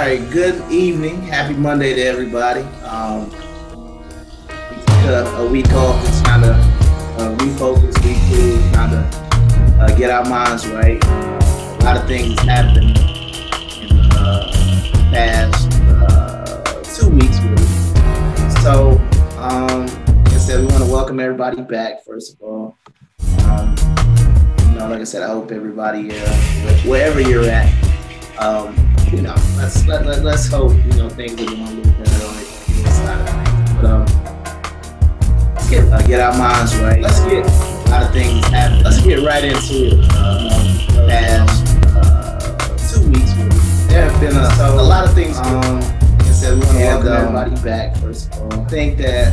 right, good evening. Happy Monday to everybody. We took a week off to kind of refocus, retool, kind of get our minds right. A lot of things happened in the past 2 weeks, really. So, like I said, we want to welcome everybody back, first of all. Like I said, I hope everybody, wherever you're at, let's hope, things are going a little better on the side of things. But let's get our minds right. Let's get a lot of things happening. Let's get right into it. Past 2 weeks, really. There have been a lot of things. Like I said, we want to welcome everybody back, first of all. I think that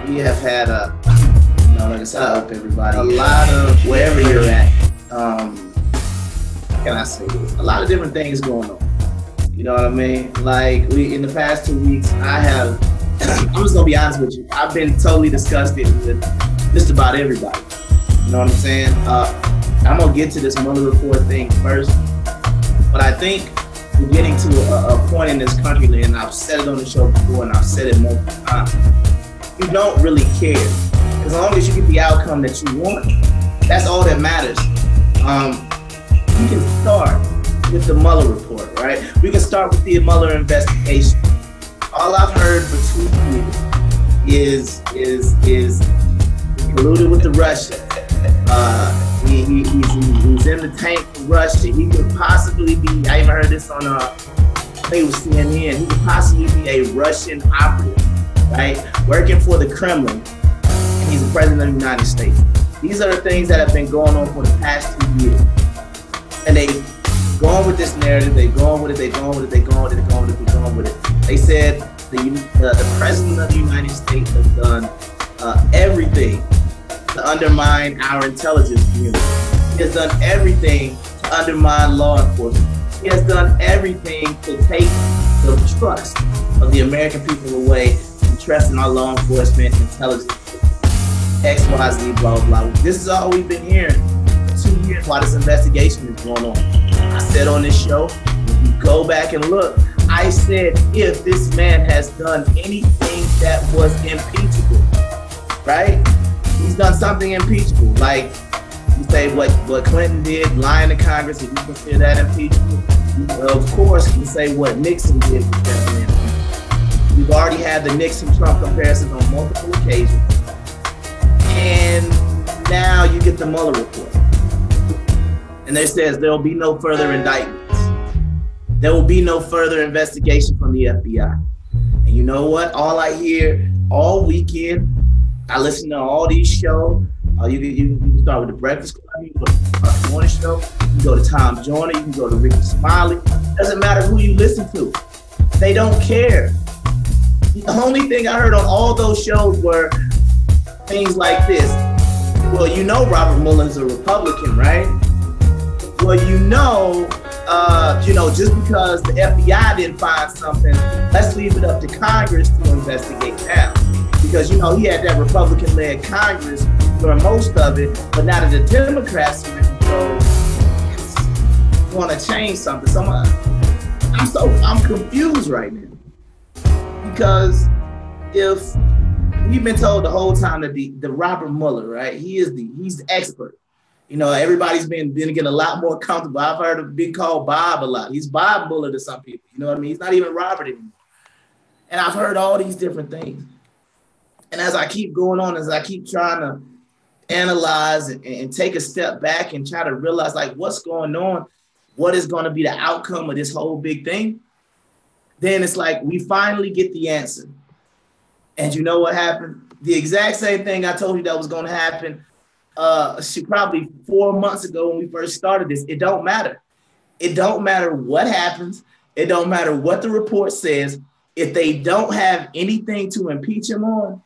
we have had like I said, I hope everybody, a lot of wherever you're at, can I say this? A lot of different things going on. You know what I mean? Like in the past 2 weeks, I'm just gonna be honest with you. I've been totally disgusted with just about everybody. You know what I'm saying? I'm gonna get to this Mueller report thing first, but I think we're getting to a point in this country, and I've said it on the show before, and I've said it multiple times. You don't really care. As long as you get the outcome that you want, that's all that matters. We can start with the Mueller report, right? We can start with the Mueller investigation. All I've heard for 2 years is he colluded with the Russians. He's in the tank for Russia. He could possibly be, I even heard this on, I think it was CNN, he could possibly be a Russian operative, right? Working for the Kremlin. He's the president of the United States. These are the things that have been going on for the past 2 years. And they've gone with this narrative, they've gone with it, they've gone with it, they've gone with it, they've gone with it, they've gone with it. They said the president of the United States has done everything to undermine our intelligence community. He has done everything to undermine law enforcement. He has done everything to take the trust of the American people away from trust in our law enforcement, intelligence, X, Y, Z, blah, blah. This is all we've been hearing for 2 years while this investigation is going on. I said on this show, if you go back and look, I said if this man has done anything that was impeachable, right? He's done something impeachable. Like you say what Clinton did, lying to Congress, if you consider that impeachable, of course you say what Nixon did was definitely impeachable. We've already had the Nixon-Trump comparisons on multiple occasions. And now you get the Mueller report. And it says there will be no further indictments. There will be no further investigation from the FBI. And you know what? All I hear all weekend, I listen to all these shows. You can start with the Breakfast Club, you can go to the Morning Show, you can go to Tom Joyner, you can go to Ricky Smiley. Doesn't matter who you listen to. They don't care. The only thing I heard on all those shows were things like this. Well, Robert Mueller's a Republican, right? Well, just because the FBI didn't find something, let's leave it up to Congress to investigate now. Because, he had that Republican-led Congress for most of it, but now that the Democrats are in control, want to change something. So I'm confused right now. Because if we've been told the whole time that the Robert Mueller, right? He's the expert. Everybody's been getting a lot more comfortable. I've heard him being called Bob a lot. He's Bob Mueller to some people. You know what I mean? He's not even Robert anymore. And I've heard all these different things. And as I keep going on, as I keep trying to analyze and take a step back and try to realize like what's going on, what is going to be the outcome of this whole big thing, then it's like we finally get the answer. And you know what happened? The exact same thing I told you that was going to happen probably 4 months ago when we first started this. It don't matter. It don't matter what happens. It don't matter what the report says. If they don't have anything to impeach him on,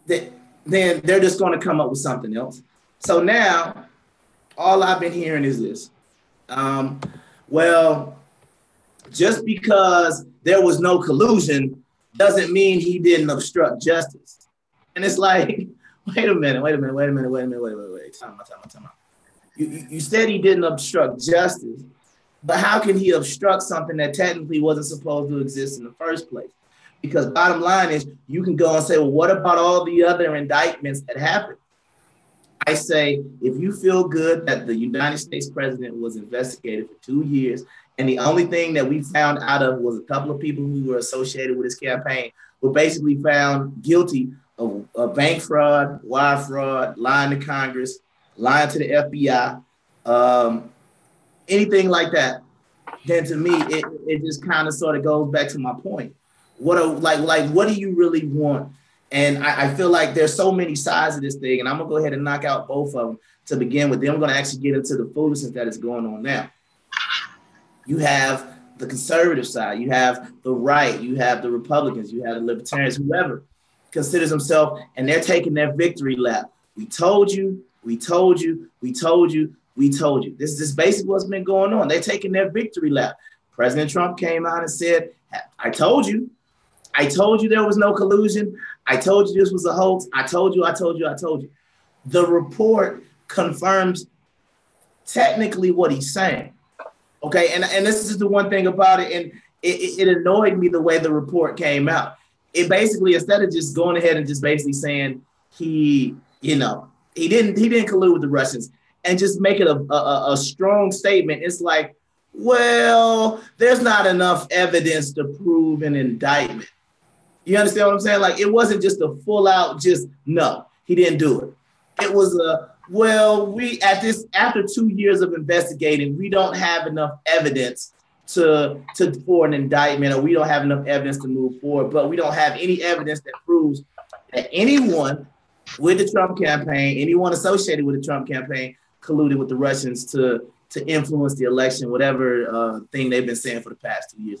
then they're just going to come up with something else. So now, all I've been hearing is this. Well, just because there was no collusion doesn't mean he didn't obstruct justice. And it's like, wait a minute. Time out. You said he didn't obstruct justice, But how can he obstruct something that technically wasn't supposed to exist in the first place? Because bottom line is, you can go and say, well, what about all the other indictments that happened? I say, if you feel good that the United States president was investigated for 2 years, and the only thing that we found out of was a couple of people who were associated with his campaign were basically found guilty of bank fraud, wire fraud, lying to Congress, lying to the FBI, anything like that, then to me, it just kind of sort of goes back to my point. What do you really want? And I feel like there's so many sides of this thing, and I'm gonna go ahead and knock out both of them to begin with. Then I'm gonna actually get into the foolishness that is going on now. You have the conservative side, you have the right, you have the Republicans, you have the libertarians, whoever considers himself, and they're taking their victory lap. We told you, we told you, we told you, we told you. This is basically what's been going on. They're taking their victory lap. President Trump came out and said, I told you. I told you there was no collusion. I told you this was a hoax. I told you, I told you, I told you. The report confirms technically what he's saying. Okay, and this is the one thing about it, and it annoyed me the way the report came out. It basically, instead of just going ahead and just basically saying he didn't collude with the Russians and just make it a strong statement, it's like, well, there's not enough evidence to prove an indictment. You understand what I'm saying? Like, it wasn't just a full out, just no, he didn't do it. It was after 2 years of investigating, we don't have enough evidence for an indictment, or we don't have enough evidence to move forward, but we don't have any evidence that proves that anyone with the Trump campaign, anyone associated with the Trump campaign, colluded with the Russians to influence the election, whatever thing they've been saying for the past 2 years.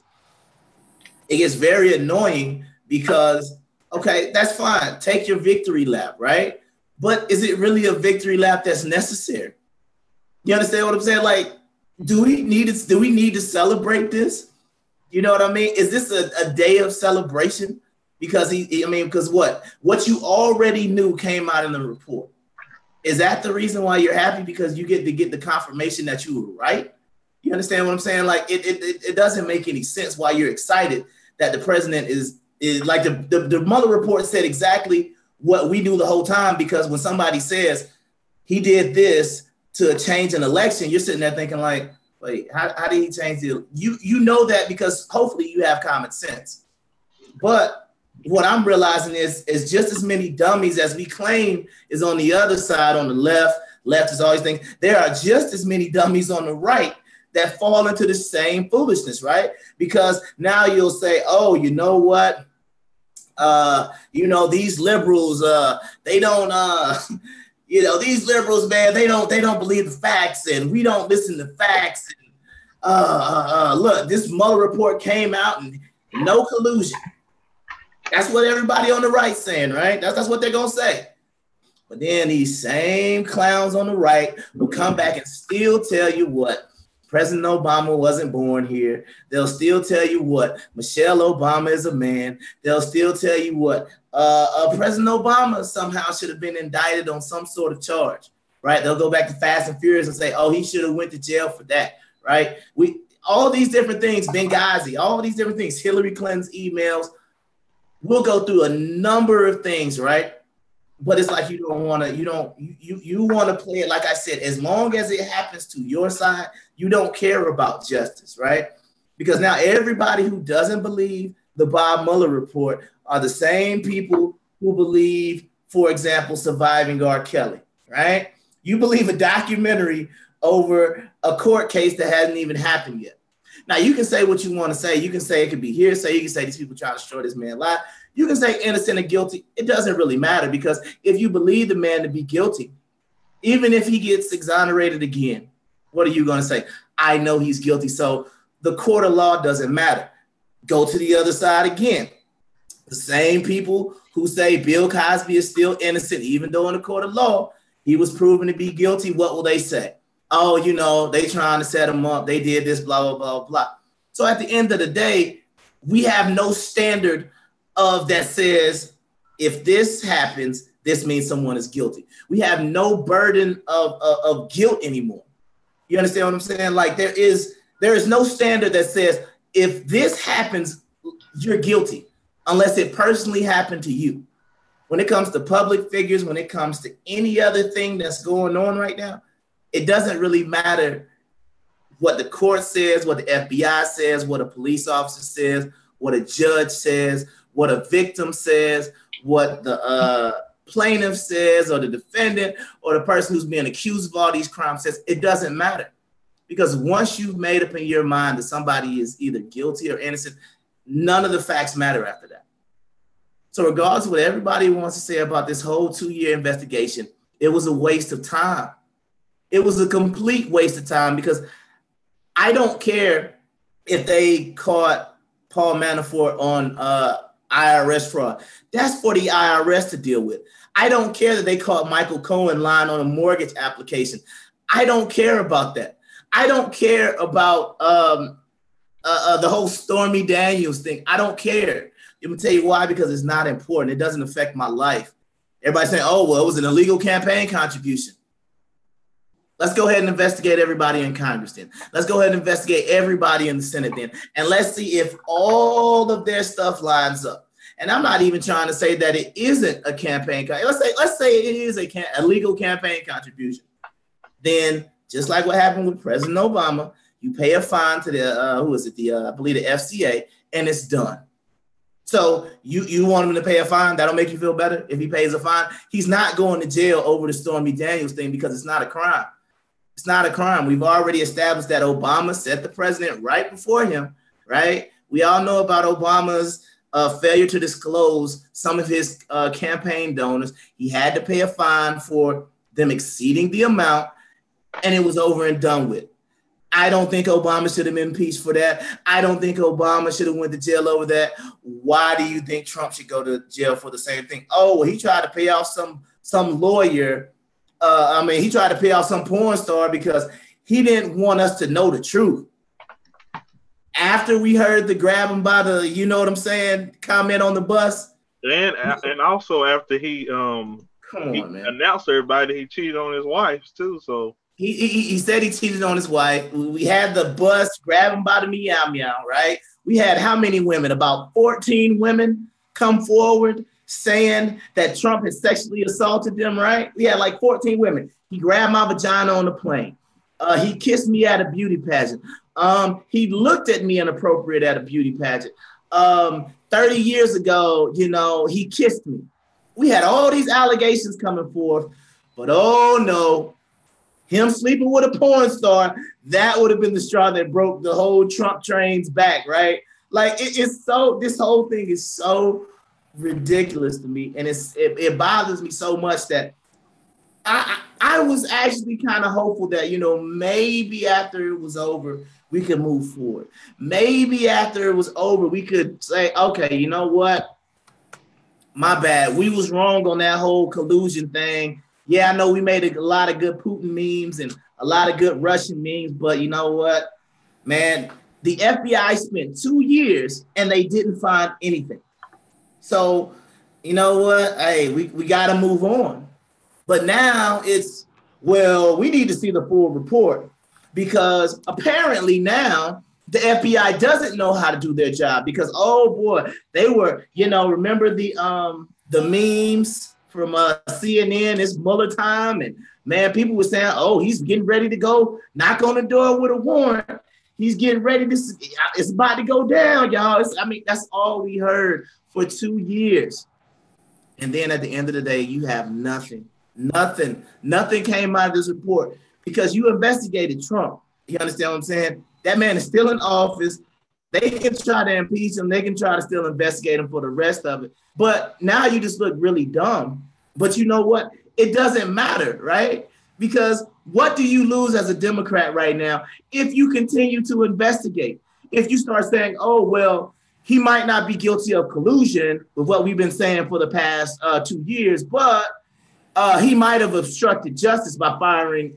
It gets very annoying because, okay, that's fine. Take your victory lap, right? But is it really a victory lap that's necessary? You understand what I'm saying? Like, do we need to celebrate this? You know what I mean? Is this a day of celebration? Because because what you already knew came out in the report. Is that the reason why you're happy? Because you get the confirmation that you were right? You understand what I'm saying? Like, it doesn't make any sense why you're excited that the president is like the Mueller report said exactly what we knew the whole time, because when somebody says he did this to change an election, you're sitting there thinking like, wait, how did he change it? You know that because hopefully you have common sense. But what I'm realizing is just as many dummies as we claim is on the other side, on the left. Left is always thinking, there are just as many dummies on the right that fall into the same foolishness, right? Because now you'll say, oh, you know what? These liberals, they don't, these liberals, man, they don't believe the facts, and we don't listen to facts. And, look, this Mueller report came out and no collusion. That's what everybody on the right's saying, right? That's what they're gonna say. But then these same clowns on the right will come back and still tell you what President Obama wasn't born here. They'll still tell you what Michelle Obama is a man. They'll still tell you what President Obama somehow should have been indicted on some sort of charge, right? They'll go back to Fast and Furious and say, oh, he should have went to jail for that, right? All these different things, Benghazi, all these different things, Hillary Clinton's emails. We'll go through a number of things, right? But it's like you want to play it, like I said, as long as it happens to your side, you don't care about justice, right? Because now everybody who doesn't believe the Bob Mueller report are the same people who believe, for example, Surviving R. Kelly, right? You believe a documentary over a court case that hasn't even happened yet. Now, you can say what you want to say. You can say it could be hearsay. You can say these people try to destroy this man's life. You can say innocent or guilty. It doesn't really matter, because if you believe the man to be guilty, even if he gets exonerated again, what are you going to say? I know he's guilty, so the court of law doesn't matter. Go to the other side again. The same people who say Bill Cosby is still innocent, even though in the court of law he was proven to be guilty, what will they say? Oh, they trying to set him up. They did this, blah, blah, blah, blah. So at the end of the day, we have no standard of that says, if this happens, this means someone is guilty. We have no burden of guilt anymore. You understand what I'm saying? Like there's There is no standard that says if this happens, you're guilty, unless it personally happened to you. When it comes to public figures, when it comes to any other thing that's going on right now, it doesn't really matter what the court says, what the FBI says, what a police officer says, what a judge says, what a victim says, what the plaintiff says, or the defendant, or the person who's being accused of all these crimes says. It doesn't matter. Because once you've made up in your mind that somebody is either guilty or innocent, none of the facts matter after that. So regardless of what everybody wants to say about this whole 2-year investigation, it was a waste of time. It was a complete waste of time, because I don't care if they caught Paul Manafort on IRS fraud. That's for the IRS to deal with. I don't care that they caught Michael Cohen lying on a mortgage application. I don't care about that. I don't care about the whole Stormy Daniels thing. I don't care. Let me tell you why, because it's not important. It doesn't affect my life. Everybody's saying, oh, well, it was an illegal campaign contribution. Let's go ahead and investigate everybody in Congress then. Let's go ahead and investigate everybody in the Senate then. And let's see if all of their stuff lines up. And I'm not even trying to say that it isn't a campaign. Let's say it is a legal campaign contribution. Then, just like what happened with President Obama, you pay a fine to the, I believe the FCA, and it's done. So you want him to pay a fine? That'll make you feel better if he pays a fine? He's not going to jail over the Stormy Daniels thing, because it's not a crime. It's not a crime. We've already established that Obama set the president right before him, right? We all know about Obama's failure to disclose some of his campaign donors. He had to pay a fine for them exceeding the amount, and it was over and done with. I don't think Obama should have been impeached for that. I don't think Obama should have went to jail over that. Why do you think Trump should go to jail for the same thing? Oh, well, he tried to pay off some lawyer. He tried to pay off some porn star because he didn't want us to know the truth. After we heard the grab him by the, you know what I'm saying, comment on the bus. And also after he announced to everybody he cheated on his wife too. So he said he cheated on his wife. We had the bus grab him by the meow meow, right? We had how many women? About 14 women come forward saying that Trump had sexually assaulted them, right? We had like 14 women. He grabbed my vagina on the plane. He kissed me at a beauty pageant. He looked at me inappropriate at a beauty pageant. 30 years ago, he kissed me. We had all these allegations coming forth, but oh no, him sleeping with a porn star, that would have been the straw that broke the whole Trump train's back, right? Like this whole thing is so ridiculous to me, and it bothers me so much that I was actually kind of hopeful that maybe after it was over we could move forward. Maybe after it was over we could say, okay, you know what? My bad. We was wrong on that whole collusion thing. Yeah, I know we made a lot of good Putin memes and a lot of good Russian memes, but you know what, man? The FBI spent 2 years and they didn't find anything. So, you know what? Hey, we got to move on. But now it's, well, we need to see the full report, because apparently now the FBI doesn't know how to do their job, because, oh boy, they were, remember the memes from CNN, it's Mueller time. And man, people were saying, oh, he's getting ready to go knock on the door with a warrant. He's getting ready to, it's about to go down, y'all. That's all we heard for 2 years. And then at the end of the day, you have nothing came out of this report, because you investigated Trump. You understand what I'm saying? That man is still in office. They can try to impeach him. They can try to still investigate him for the rest of it. But now you just look really dumb. But you know what? It doesn't matter, right? Because what do you lose as a Democrat right now if you continue to investigate? If you start saying, oh, well, he might not be guilty of collusion with what we've been saying for the past 2 years, but he might have obstructed justice by firing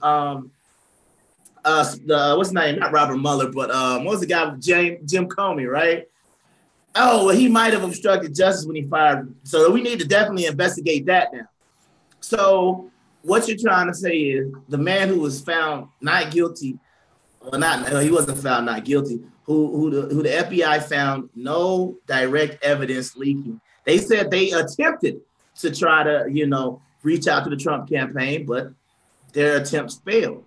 what's his name? Not Robert Mueller, but what was the guy with Jim Comey, right? Oh, well, he might have obstructed justice when he fired. So we need to definitely investigate that now. So what you're trying to say is the man who was found not guilty well, no, he wasn't found not guilty. Who the FBI found no direct evidence leaking. They said they attempted to try to, reach out to the Trump campaign, but their attempts failed.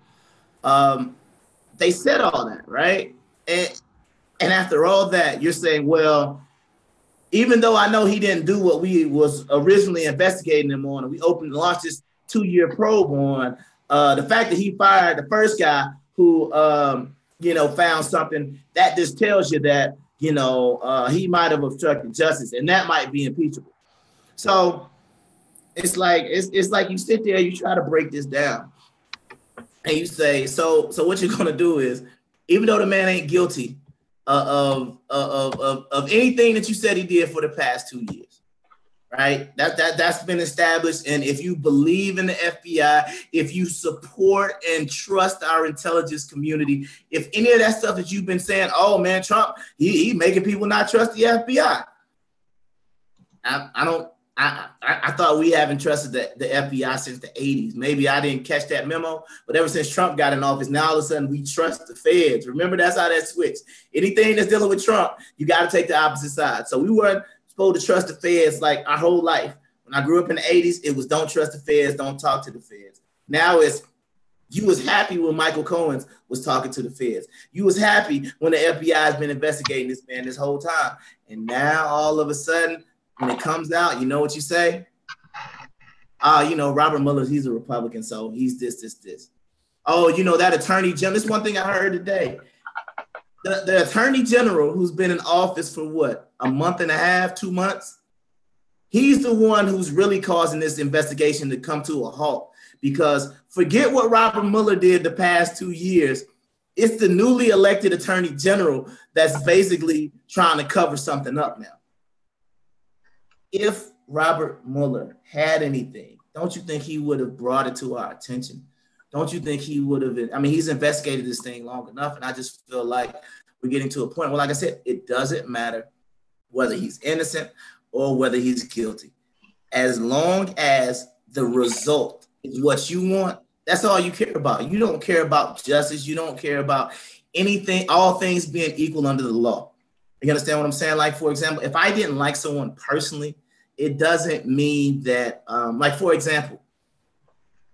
They said all that, right? And after all that, you're saying, well, even though I know he didn't do what we was originally investigating him on, and we launched this 2-year probe on, the fact that he fired the first guy who, found something, that just tells you that, he might have obstructed justice, and that might be impeachable. So it's like you sit there, you try to break this down, and you say, so what you're gonna do is, even though the man ain't guilty of anything that you said he did for the past 2 years, right? That's been established. And if you believe in the FBI, if you support and trust our intelligence community, if any of that stuff that you've been saying, oh man, Trump, he making people not trust the FBI. I thought we haven't trusted the FBI since the 80s. Maybe I didn't catch that memo, but ever since Trump got in office, now all of a sudden we trust the feds. Remember, that's how that switched. Anything that's dealing with Trump, you got to take the opposite side. So we weren't supposed to trust the feds like our whole life. When I grew up in the 80s, it was don't trust the feds, don't talk to the feds. Now it's you was happy when Michael Cohen was talking to the feds. You was happy when the FBI has been investigating this man this whole time. And now all of a sudden, when it comes out, you know what you say? Robert Mueller, he's a Republican, so he's this. Oh, that attorney general. This is one thing I heard today. The attorney general who's been in office for what, a month and a half, 2 months? He's the one who's really causing this investigation to come to a halt, because forget what Robert Mueller did the past 2 years. It's the newly elected attorney general that's basically trying to cover something up now. If Robert Mueller had anything, don't you think he would have brought it to our attention? Don't you think he would have been? I mean, he's investigated this thing long enough, and I just feel like we're getting to a point where, like I said, it doesn't matter whether he's innocent or whether he's guilty. As long as the result is what you want, that's all you care about. You don't care about justice. You don't care about anything, all things being equal under the law. You understand what I'm saying? Like, for example, if I didn't like someone personally, it doesn't mean that, like, for example,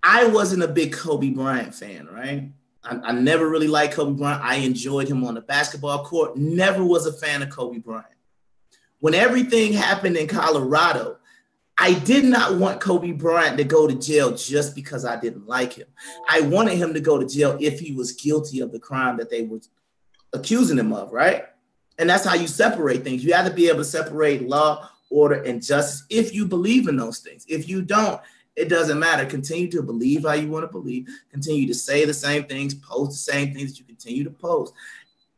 I wasn't a big Kobe Bryant fan, right? I never really liked Kobe Bryant. I enjoyed him on the basketball court. Never was a fan of Kobe Bryant. When everything happened in Colorado, I did not want Kobe Bryant to go to jail just because I didn't like him. I wanted him to go to jail if he was guilty of the crime that they were accusing him of, right? And that's how you separate things. You have to be able to separate law, order, and justice if you believe in those things. If you don't, it doesn't matter. Continue to believe how you want to believe. Continue to say the same things, post the same things that you continue to post.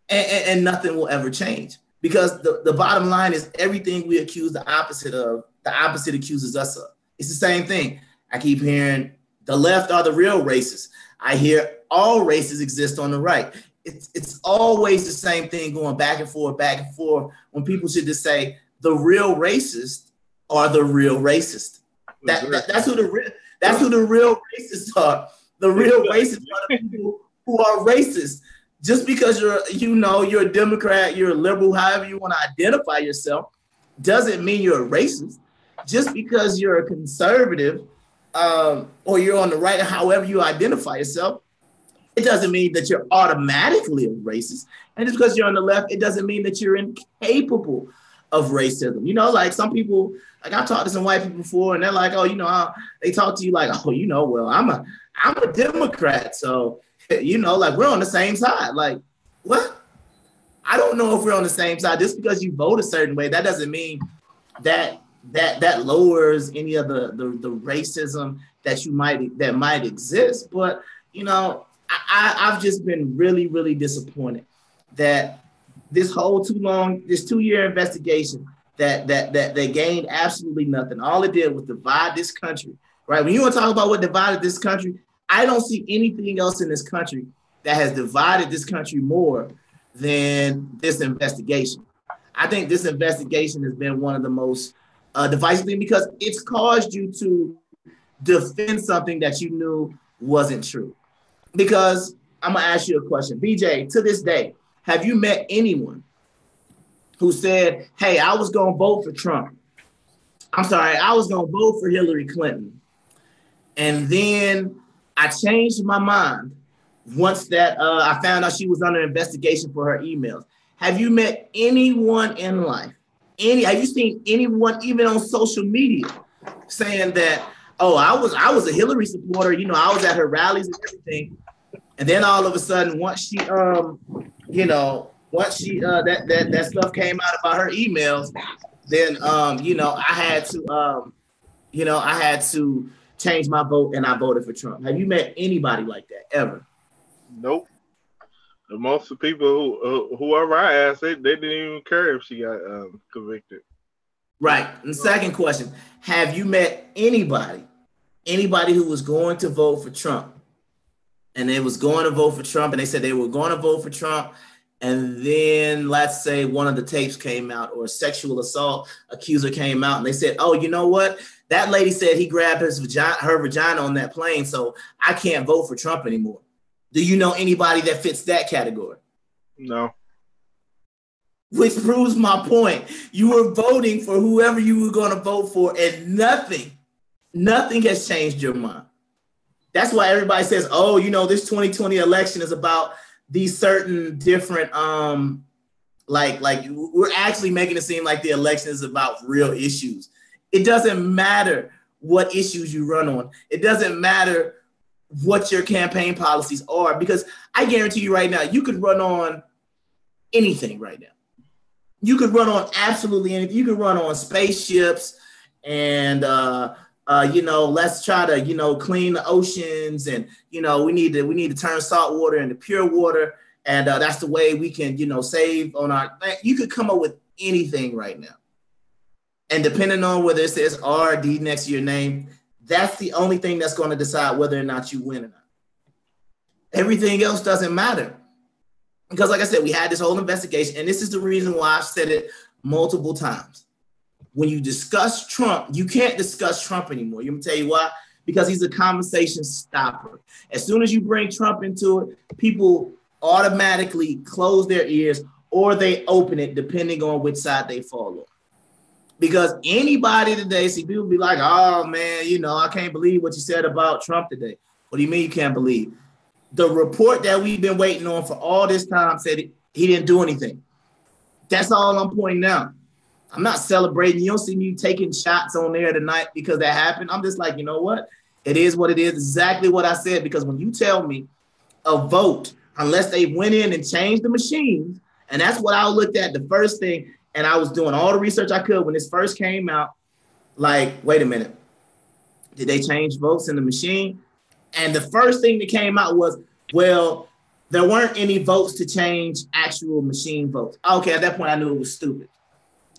And nothing will ever change. Because the bottom line is everything we accuse the opposite of, the opposite accuses us of. It's the same thing. I keep hearing the left are the real racists. I hear all races exist on the right. It's always the same thing going back and forth, when people should just say the real racists are the real racicists. That's who the real racists are. The real racists are the people who are racist. Just because you're a Democrat, you're a liberal, however you want to identify yourself, doesn't mean you're a racist. Just because you're a conservative or you're on the right, however you identify yourself, it doesn't mean that you're automatically a racist. And just because you're on the left, it doesn't mean that you're incapable of racism. Like some people, like I've talked to some white people before, and they're like, oh, they talk to you like, oh, well, I'm a Democrat. So, like we're on the same side. Like, what? I don't know if we're on the same side. Just because you vote a certain way, that doesn't mean that lowers any of the racism that might exist. But, I've just been really, really disappointed that this whole 2-year investigation that gained absolutely nothing. All it did was divide this country, right? When you want to talk about what divided this country, I don't see anything else in this country that has divided this country more than this investigation. I think this investigation has been one of the most divisive things because it's caused you to defend something that you knew wasn't true. Because I'm gonna ask you a question. BJ, to this day, have you met anyone who said, hey, I was gonna vote for Trump? I'm sorry, I was gonna vote for Hillary Clinton. And then I changed my mind once that I found out she was under investigation for her emails. Have you met anyone in life? Have you seen anyone, even on social media, saying that, oh, I was a Hillary supporter, you know, I was at her rallies and everything. And then all of a sudden, once she that stuff came out about her emails, then I had to change my vote and I voted for Trump. Have you met anybody like that ever? Nope. Most of the people whoever I asked, they didn't even care if she got convicted. Right. And second question, have you met anybody who was going to vote for Trump and they was going to vote for Trump and they said they were going to vote for Trump, and then let's say one of the tapes came out or a sexual assault accuser came out and they said, oh, you know what? That lady said he grabbed her vagina on that plane, so I can't vote for Trump anymore. Do you know anybody that fits that category? No. Which proves my point. You were voting for whoever you were going to vote for, and nothing has changed your mind. That's why everybody says, oh, you know, this 2020 election is about these certain different, like we're actually making it seem like the election is about real issues. It doesn't matter what issues you run on. It doesn't matter what your campaign policies are, because I guarantee you right now, you could run on anything right now. You could run on absolutely anything. You could run on spaceships and, let's try to, clean the oceans, and, we need to turn salt water into pure water. And that's the way we can, save on our, you could come up with anything right now. And depending on whether it says RD next to your name, that's the only thing that's going to decide whether or not you win or not. Everything else doesn't matter. Because like I said, we had this whole investigation, and this is the reason why I've said it multiple times. When you discuss Trump, you can't discuss Trump anymore. You want me to tell you why? Because he's a conversation stopper. As soon as you bring Trump into it, people automatically close their ears or they open it depending on which side they fall on. Because anybody today, see, people be like, oh man, I can't believe what you said about Trump today. What do you mean you can't believe? The report that we've been waiting on for all this time said he didn't do anything. That's all I'm pointing out. I'm not celebrating. You don't see me taking shots on there tonight because that happened. I'm just like, you know what? It is what it is. Exactly what I said. Because when you tell me a vote, unless they went in and changed the machines, and that's what I looked at the first thing, and I was doing all the research I could when this first came out, like, wait a minute. Did they change votes in the machine? And the first thing that came out was, well, there weren't any votes to change actual machine votes. Okay, at that point, I knew it was stupid.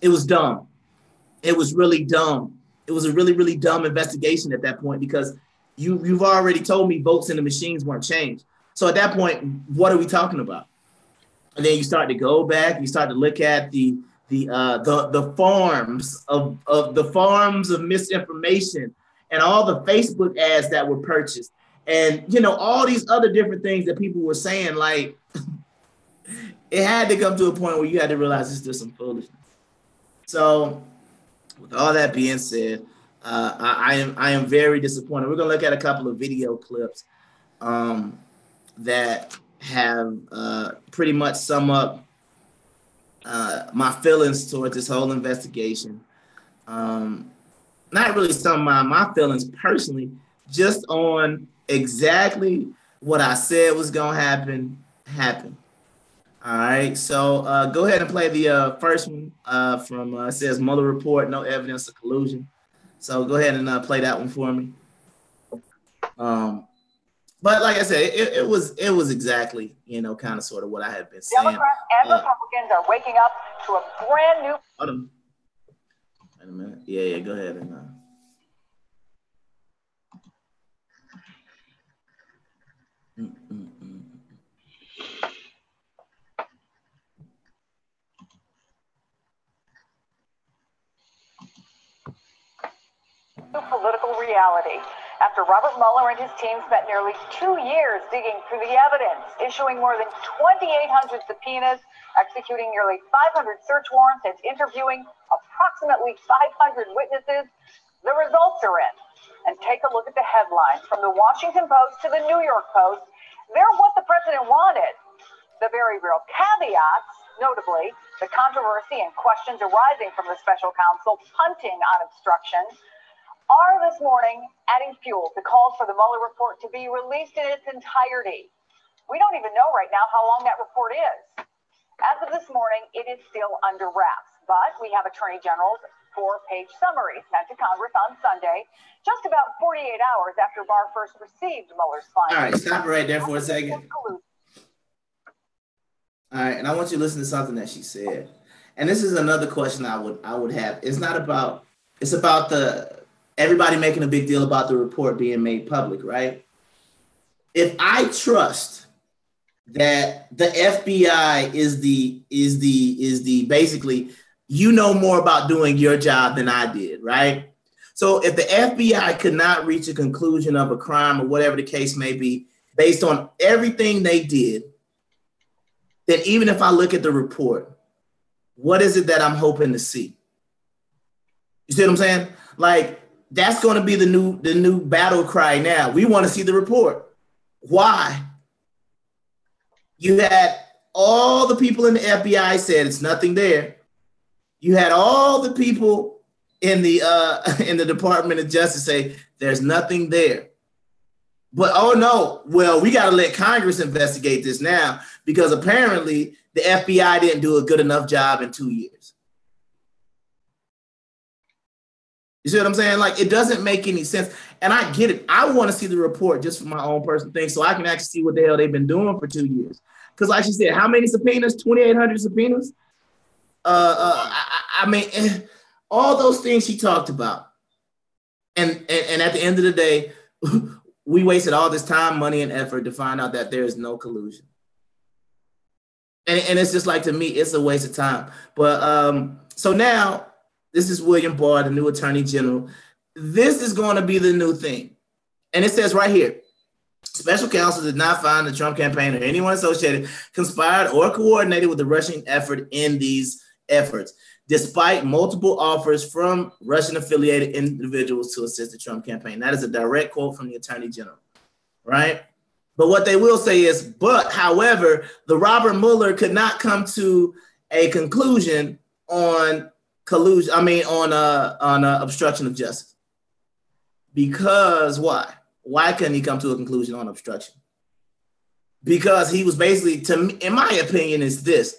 It was dumb. It was really dumb. It was a really, really dumb investigation at that point, because you've already told me votes in the machines weren't changed. So at that point, what are we talking about? And then you start to go back, you start to look at the farms of misinformation and all the Facebook ads that were purchased, and all these other different things that people were saying. Like, it had to come to a point where you had to realize it's just some foolishness. So, with all that being said, I am very disappointed. We're gonna look at a couple of video clips that have pretty much sum up my feelings towards this whole investigation. Not really some of my feelings personally, just on exactly what I said was gonna happen. All right, so go ahead and play the first one from it says Mueller report, no evidence of collusion. So go ahead and play that one for me. But like I said, it was exactly, kind of sort of what I had been saying. Democrats and Republicans are waking up to a brand new. Hold on. Wait a minute. Yeah, go ahead and. Political reality. after Robert Mueller and his team spent nearly 2 years digging through the evidence, issuing more than 2,800 subpoenas, executing nearly 500 search warrants, and interviewing approximately 500 witnesses. The results are in. And take a look at the headlines from the Washington Post to the New York Post. They're what the president wanted. The very real caveats, notably the controversy and questions arising from the special counsel punting on obstruction, are this morning adding fuel to calls for the Mueller report to be released in its entirety. We don't even know right now how long that report is. As of this morning, it is still under wraps, but we have Attorney General's 4-page summary sent to Congress on Sunday, just about 48 hours after Barr first received Mueller's findings. All right, stop it right there for a second. All right, and I want you to listen to something that she said. And this is another question I would have. It's about everybody making a big deal about the report being made public, right? If I trust that the FBI is the basically, you know more about doing your job than I did, right? So if the FBI could not reach a conclusion of a crime or whatever the case may be, based on everything they did, then even if I look at the report, what is it that I'm hoping to see? You see what I'm saying? Like, that's going to be the new battle cry now. We want to see the report. Why? You had all the people in the FBI said it's nothing there. You had all the people in the Department of Justice say there's nothing there. But oh no, well, we got to let Congress investigate this now because apparently the FBI didn't do a good enough job in 2 years. You see what I'm saying? Like, it doesn't make any sense. And I get it. I want to see the report just for my own personal thing so I can actually see what the hell they've been doing for 2 years. Because like she said, how many subpoenas? 2,800 subpoenas? I mean, all those things she talked about. And at the end of the day, we wasted all this time, money, and effort to find out that there is no collusion. And it's just like, to me, it's a waste of time. But so now, this is William Barr, the new Attorney General. This is going to be the new thing. And it says right here, special counsel did not find the Trump campaign or anyone associated conspired or coordinated with the Russian effort in these efforts, despite multiple offers from Russian-affiliated individuals to assist the Trump campaign. That is a direct quote from the Attorney General, right? But what they will say is, but however, the Robert Mueller could not come to a conclusion on collusion. I mean, on obstruction of justice. Because why? Why couldn't he come to a conclusion on obstruction? Because he was basically, to me, in my opinion, is this.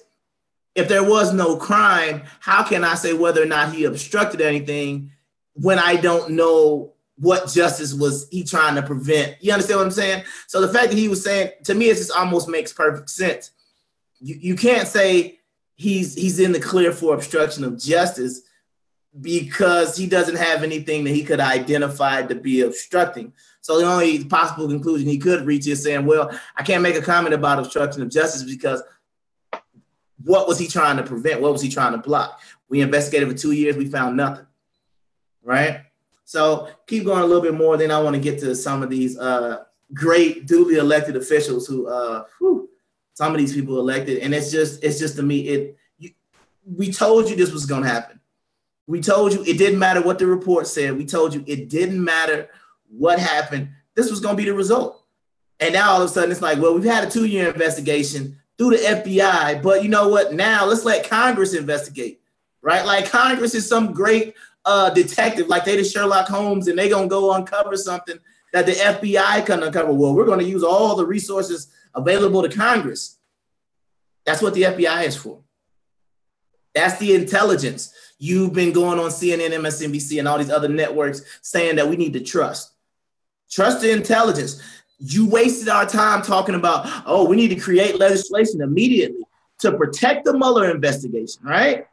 If there was no crime, how can I say whether or not he obstructed anything when I don't know what justice was he trying to prevent? You understand what I'm saying? So the fact that he was saying, to me, it just almost makes perfect sense. You can't say he's in the clear for obstruction of justice because he doesn't have anything that he could identify to be obstructing. So the only possible conclusion he could reach is saying, well, I can't make a comment about obstruction of justice because what was he trying to prevent? What was he trying to block? We investigated for 2 years. We found nothing, right? So keep going a little bit more. Then I want to get to some of these great duly elected officials who, some of these people elected. And it's just to me, we told you this was going to happen. We told you it didn't matter what the report said. We told you it didn't matter what happened. This was going to be the result. And now all of a sudden it's like, well, we've had a 2-year investigation through the FBI, but you know what? Now let's let Congress investigate, right? Like Congress is some great detective, like they did Sherlock Holmes, and they gonna go uncover something that the FBI can uncover. Well, we're gonna use all the resources available to Congress. That's what the FBI is for. That's the intelligence. You've been going on CNN, MSNBC, and all these other networks saying that we need to trust the intelligence. You wasted our time talking about, oh, we need to create legislation immediately to protect the Mueller investigation, right?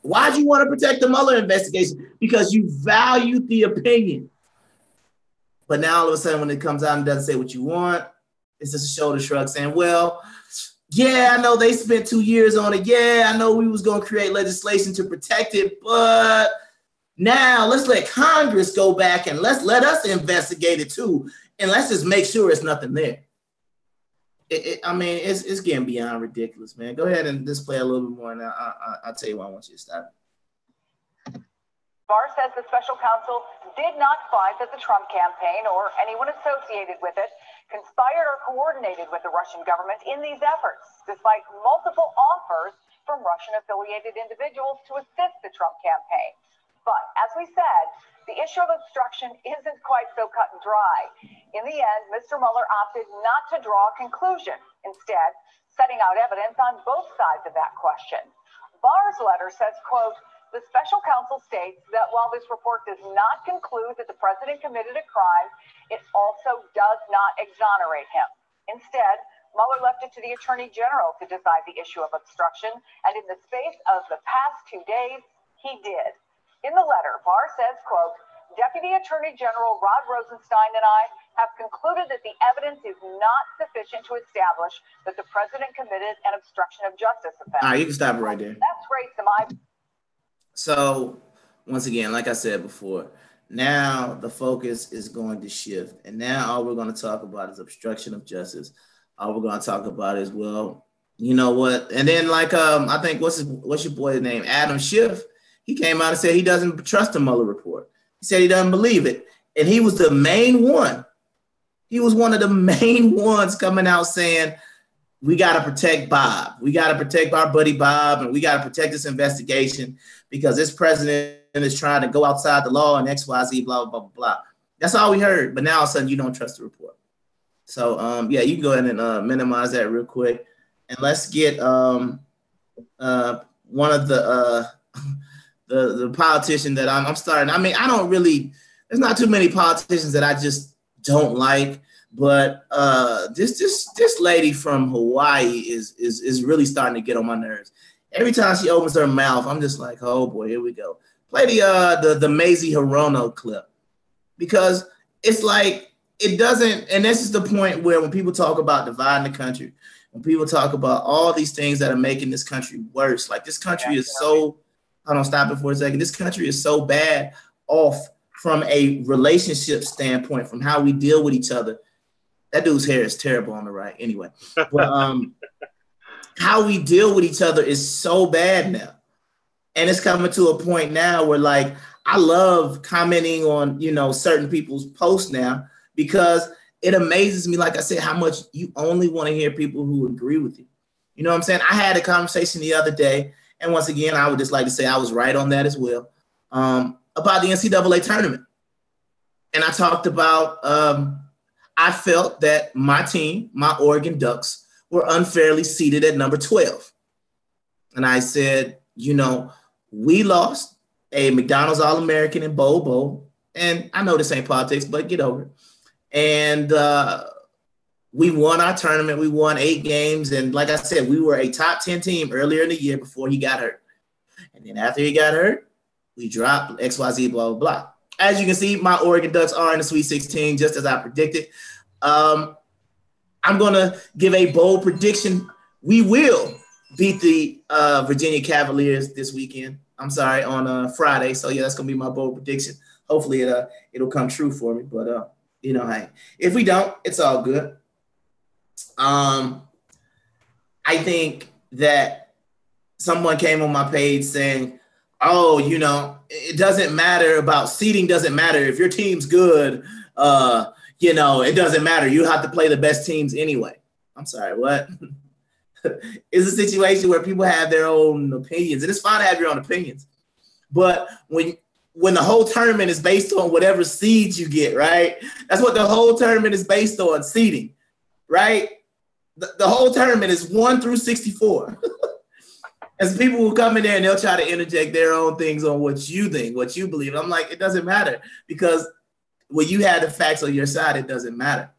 Why do you want to protect the Mueller investigation? Because you value the opinion. But now all of a sudden when it comes out and doesn't say what you want, it's just a shoulder shrug saying, well, yeah, I know they spent 2 years on it. Yeah, I know we was going to create legislation to protect it, but Now let's let Congress go back and let us investigate it too, and let's just make sure it's nothing there. I mean, it's getting beyond ridiculous, man. Go ahead and display a little bit more, and I'll tell you why I want you to stop. Barr says the special counsel did not find that the Trump campaign or anyone associated with it conspired or coordinated with the Russian government in these efforts, despite multiple offers from Russian-affiliated individuals to assist the Trump campaign. But as we said, the issue of obstruction isn't quite so cut and dry. In the end, Mr. Mueller opted not to draw a conclusion, instead setting out evidence on both sides of that question. Barr's letter says, quote, the special counsel states that while this report does not conclude that the president committed a crime, it also does not exonerate him. Instead, Mueller left it to the attorney general to decide the issue of obstruction, and in the space of the past 2 days, he did. In the letter, Barr says, quote, Deputy Attorney General Rod Rosenstein and I have concluded that the evidence is not sufficient to establish that the president committed an obstruction of justice offense. All right, you can stop it right there. That's great, So, once again, like I said before, now the focus is going to shift. And now all we're going to talk about is obstruction of justice. All we're going to talk about is, well, you know what? And then like, I think, what's your boy's name? Adam Schiff. He came out and said he doesn't trust the Mueller report. He said he doesn't believe it. And he was the main one. He was one of the main ones coming out saying, we got to protect Bob. We got to protect our buddy Bob, and we got to protect this investigation because this president is trying to go outside the law and XYZ, blah, blah, blah, blah. That's all we heard. But now all of a sudden you don't trust the report. So, yeah, you can go ahead and minimize that real quick. And let's get one of the politician that I'm starting. I mean, I don't really, there's not too many politicians that I just don't like. But this lady from Hawaii is really starting to get on my nerves. Every time she opens her mouth, I'm just like, oh boy, here we go. Play the Mazie Hirono clip, because it's like it doesn't. And this is the point where when people talk about dividing the country, when people talk about all these things that are making this country worse, like this country is so. Hold on, stop it for a second. This country is so bad off from a relationship standpoint, from how we deal with each other. That dude's hair is terrible on the right. Anyway, but how we deal with each other is so bad now. And it's coming to a point now where, like, I love commenting on, you know, certain people's posts now because it amazes me, like I said, how much you only want to hear people who agree with you. You know what I'm saying? I had a conversation the other day, and once again, I would just like to say I was right on that as well, about the NCAA tournament. And I talked about I felt that my team, my Oregon Ducks, were unfairly seated at number 12. And I said, you know, we lost a McDonald's All-American in Bowl. And I know this ain't politics, but get over it. And we won our tournament. We won 8 games. And like I said, we were a top 10 team earlier in the year before he got hurt. And then after he got hurt, we dropped XYZ, blah, blah, blah. As you can see, my Oregon Ducks are in the Sweet 16, just as I predicted. I'm going to give a bold prediction. We will beat the Virginia Cavaliers this weekend. I'm sorry, on Friday. So, yeah, that's going to be my bold prediction. Hopefully it'll come true for me. But, you know, hey, if we don't, it's all good. I think that someone came on my page saying, oh, you know, it doesn't matter about seeding. Doesn't matter if your team's good. You know, it doesn't matter. You have to play the best teams anyway. I'm sorry, what? It's a situation where people have their own opinions, and it's fine to have your own opinions. But when the whole tournament is based on whatever seeds you get, right? That's what the whole tournament is based on, seeding, right? The whole tournament is 1 through 64. As people will come in there and they'll try to interject their own things on what you think, what you believe. I'm like, it doesn't matter, because when you have the facts on your side, it doesn't matter.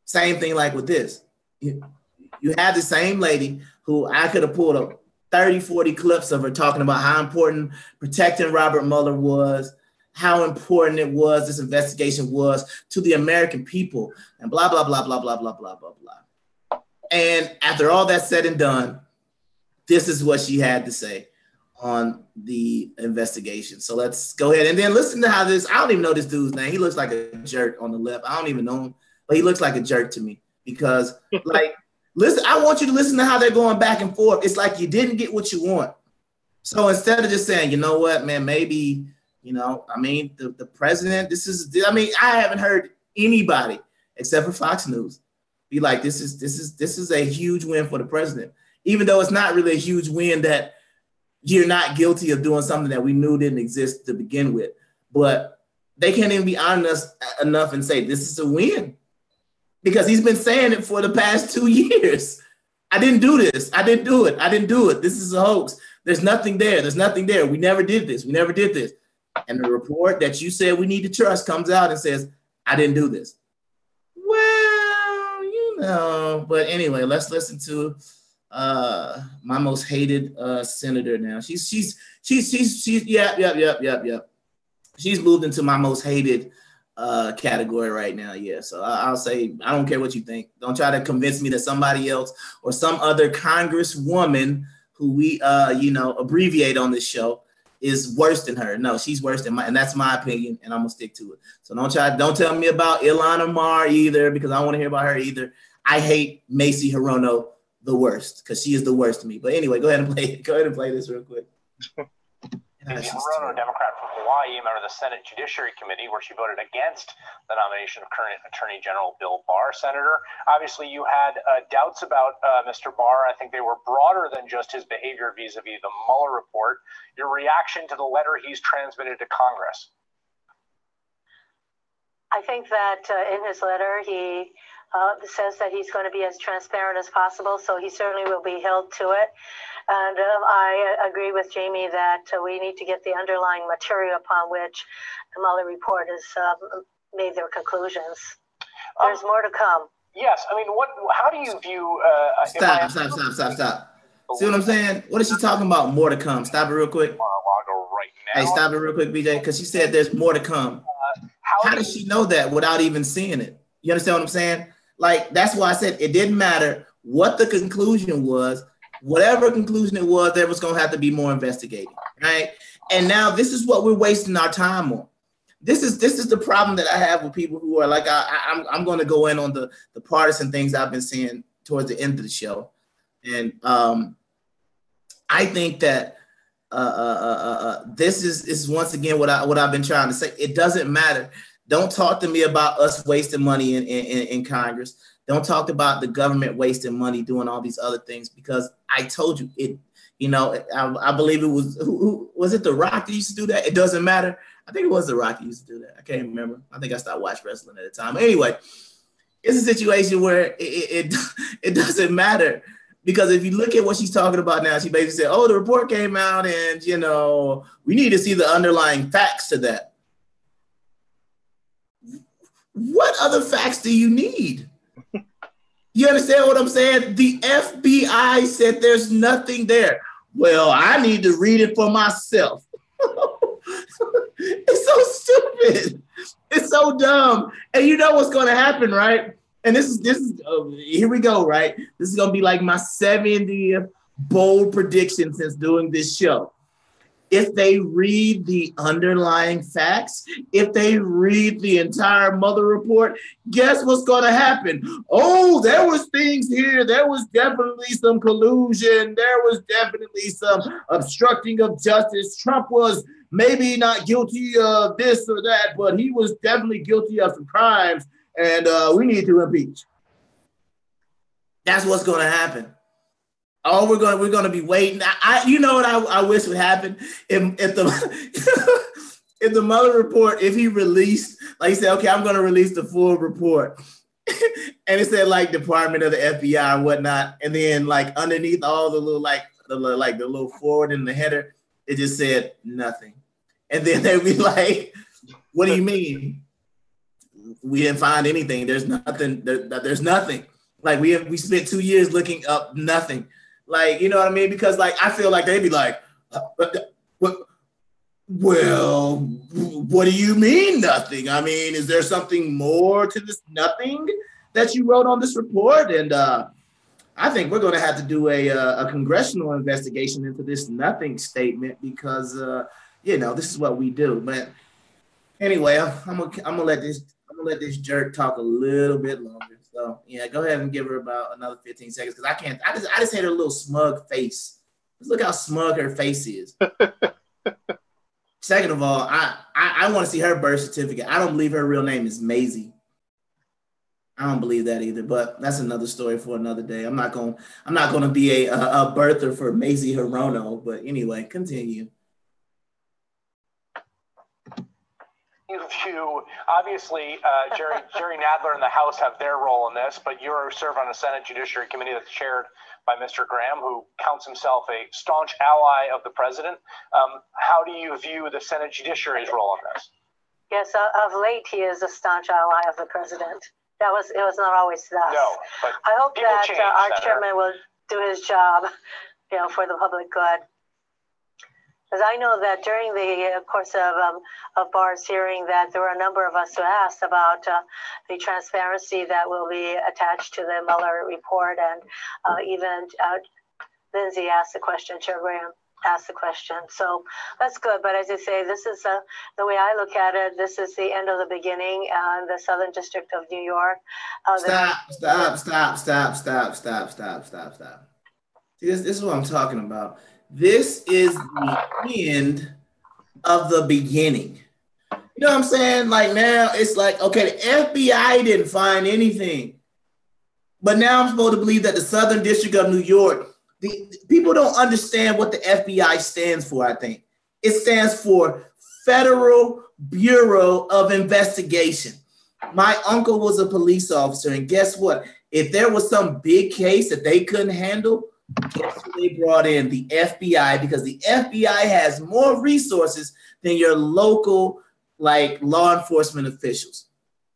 Same thing like with this. You have the same lady who I could have pulled up 30, 40 clips of her talking about how important protecting Robert Mueller was, how important it was, this investigation was to the American people, and blah, blah, blah, blah, blah, blah, blah, blah, blah. And after all that's said and done, this is what she had to say. on the investigation. So let's go ahead and then listen to how this, I don't even know this dude's name. He looks like a jerk on the left. I don't even know him, but he looks like a jerk to me because like, listen, I want you to listen to how they're going back and forth. It's like you didn't get what you want. So instead of just saying, you know what, man, maybe, you know, I mean, the president, I haven't heard anybody except for Fox News be like, this is a huge win for the president, even though it's not really a huge win that you're not guilty of doing something that we knew didn't exist to begin with. But they can't even be honest enough and say this is a win because he's been saying it for the past 2 years. I didn't do this. I didn't do it. I didn't do it. This is a hoax. There's nothing there. There's nothing there. We never did this. We never did this. And the report that you said we need to trust comes out and says, I didn't do this. Well, you know, but anyway, let's listen to my most hated senator now. She's She's moved into my most hated category right now. Yeah. So I'll say, I don't care what you think. Don't try to convince me that somebody else or some other congresswoman who we abbreviate on this show is worse than her. No, she's worse than and that's my opinion, and I'm gonna stick to it. So don't tell me about Ilhan Omar either, because I don't want to hear about her either. I hate Macy Hirono the worst, because she is the worst to me. But anyway, go ahead and play this real quick. Macy Hirono, Democrat from Hawaii, member of the Senate Judiciary Committee, where she voted against the nomination of current Attorney General Bill Barr. Senator, obviously you had doubts about Mr. Barr. I think they were broader than just his behavior vis-a-vis the Mueller report. Your reaction to the letter he's transmitted to Congress? I think that in his letter, he says that he's going to be as transparent as possible, so he certainly will be held to it. And I agree with Jamie that we need to get the underlying material upon which the Mueller report has made their conclusions. There's more to come. Yes, I mean, how do you view... Stop. See what I'm saying? What is she talking about, more to come? Stop it real quick. Mar-a-Lago right now. Hey, stop it real quick, BJ, because she said there's more to come. How does she know that without even seeing it? You understand what I'm saying? Like, that's why I said it didn't matter what the conclusion was. Whatever conclusion it was, there was going to have to be more investigating, right? And now this is what we're wasting our time on. This is the problem that I have with people who are like, I'm going to go in on the partisan things I've been seeing towards the end of the show. And I think that this is once again what I've been trying to say. It doesn't matter. Don't talk to me about us wasting money in Congress. Don't talk about the government wasting money doing all these other things, because I told you it. You know, I believe it was who was it? The Rock that used to do that. It doesn't matter. I think it was The Rock that used to do that. I can't remember. I think I stopped watching wrestling at the time. Anyway, it's a situation where it doesn't matter, because if you look at what she's talking about now, she basically said, "Oh, the report came out, and you know, we need to see the underlying facts to that." What other facts do you need? You understand what I'm saying? The FBI said there's nothing there. Well, I need to read it for myself. It's so stupid. It's so dumb. And you know what's going to happen, right? And this is here we go, right? This is going to be like my 70th bold prediction since doing this show. If they read the underlying facts, if they read the entire Mueller report, guess what's going to happen? Oh, there was things here. There was definitely some collusion. There was definitely some obstructing of justice. Trump was maybe not guilty of this or that, but he was definitely guilty of some crimes, and we need to impeach. That's what's going to happen. Oh, we're going to be waiting. You know what I wish would happen if the Mueller report, if he released, like he said, okay, I'm going to release the full report, and it said like Department of the FBI or whatnot, and then like underneath all the little the little forward in the header, it just said nothing, and then they'd be like, "What do you mean? We didn't find anything. There's nothing. There's nothing. Like we spent 2 years looking up nothing." Like, you know what I mean? Because like, I feel like they'd be like, well, what do you mean nothing? I mean, is there something more to this nothing that you wrote on this report? And I I think we're going to have to do a congressional investigation into this nothing statement because, you know, this is what we do. But anyway, I'm gonna let this jerk talk a little bit longer. So yeah, go ahead and give her about another 15 seconds because I just hate her little smug face. Just look how smug her face is. Second of all, I want to see her birth certificate. I don't believe her real name is Maisie. I don't believe that either, but that's another story for another day. I'm not gonna be a birther for Maisie Hirono, but anyway, continue. You obviously, Jerry Nadler and the House have their role in this, but you serve on a Senate Judiciary Committee that's chaired by Mr. Graham, who counts himself a staunch ally of the president. How do you view the Senate Judiciary's role in this? Yes, of late he is a staunch ally of the president. It was not always thus. No, but I hope that change, our Senator. chairman will do his job, you know, for the public good. Because I know that during the course of Barr's hearing that there were a number of us who asked about the transparency that will be attached to the Mueller report, and even Lindsay asked the question, Chair Graham asked the question. So that's good. But as you say, this is the way I look at it. This is the end of the beginning. The Southern District of New York. Stop. See, this is what I'm talking about. This is the end of the beginning. You know what I'm saying? Like now it's like, okay, the FBI didn't find anything. But now I'm supposed to believe that the Southern District of New York, the people don't understand what the FBI stands for, I think. It stands for Federal Bureau of Investigation. My uncle was a police officer, and guess what? If there was some big case that they couldn't handle, guess who they brought in? The FBI, because the FBI has more resources than your local, like, law enforcement officials.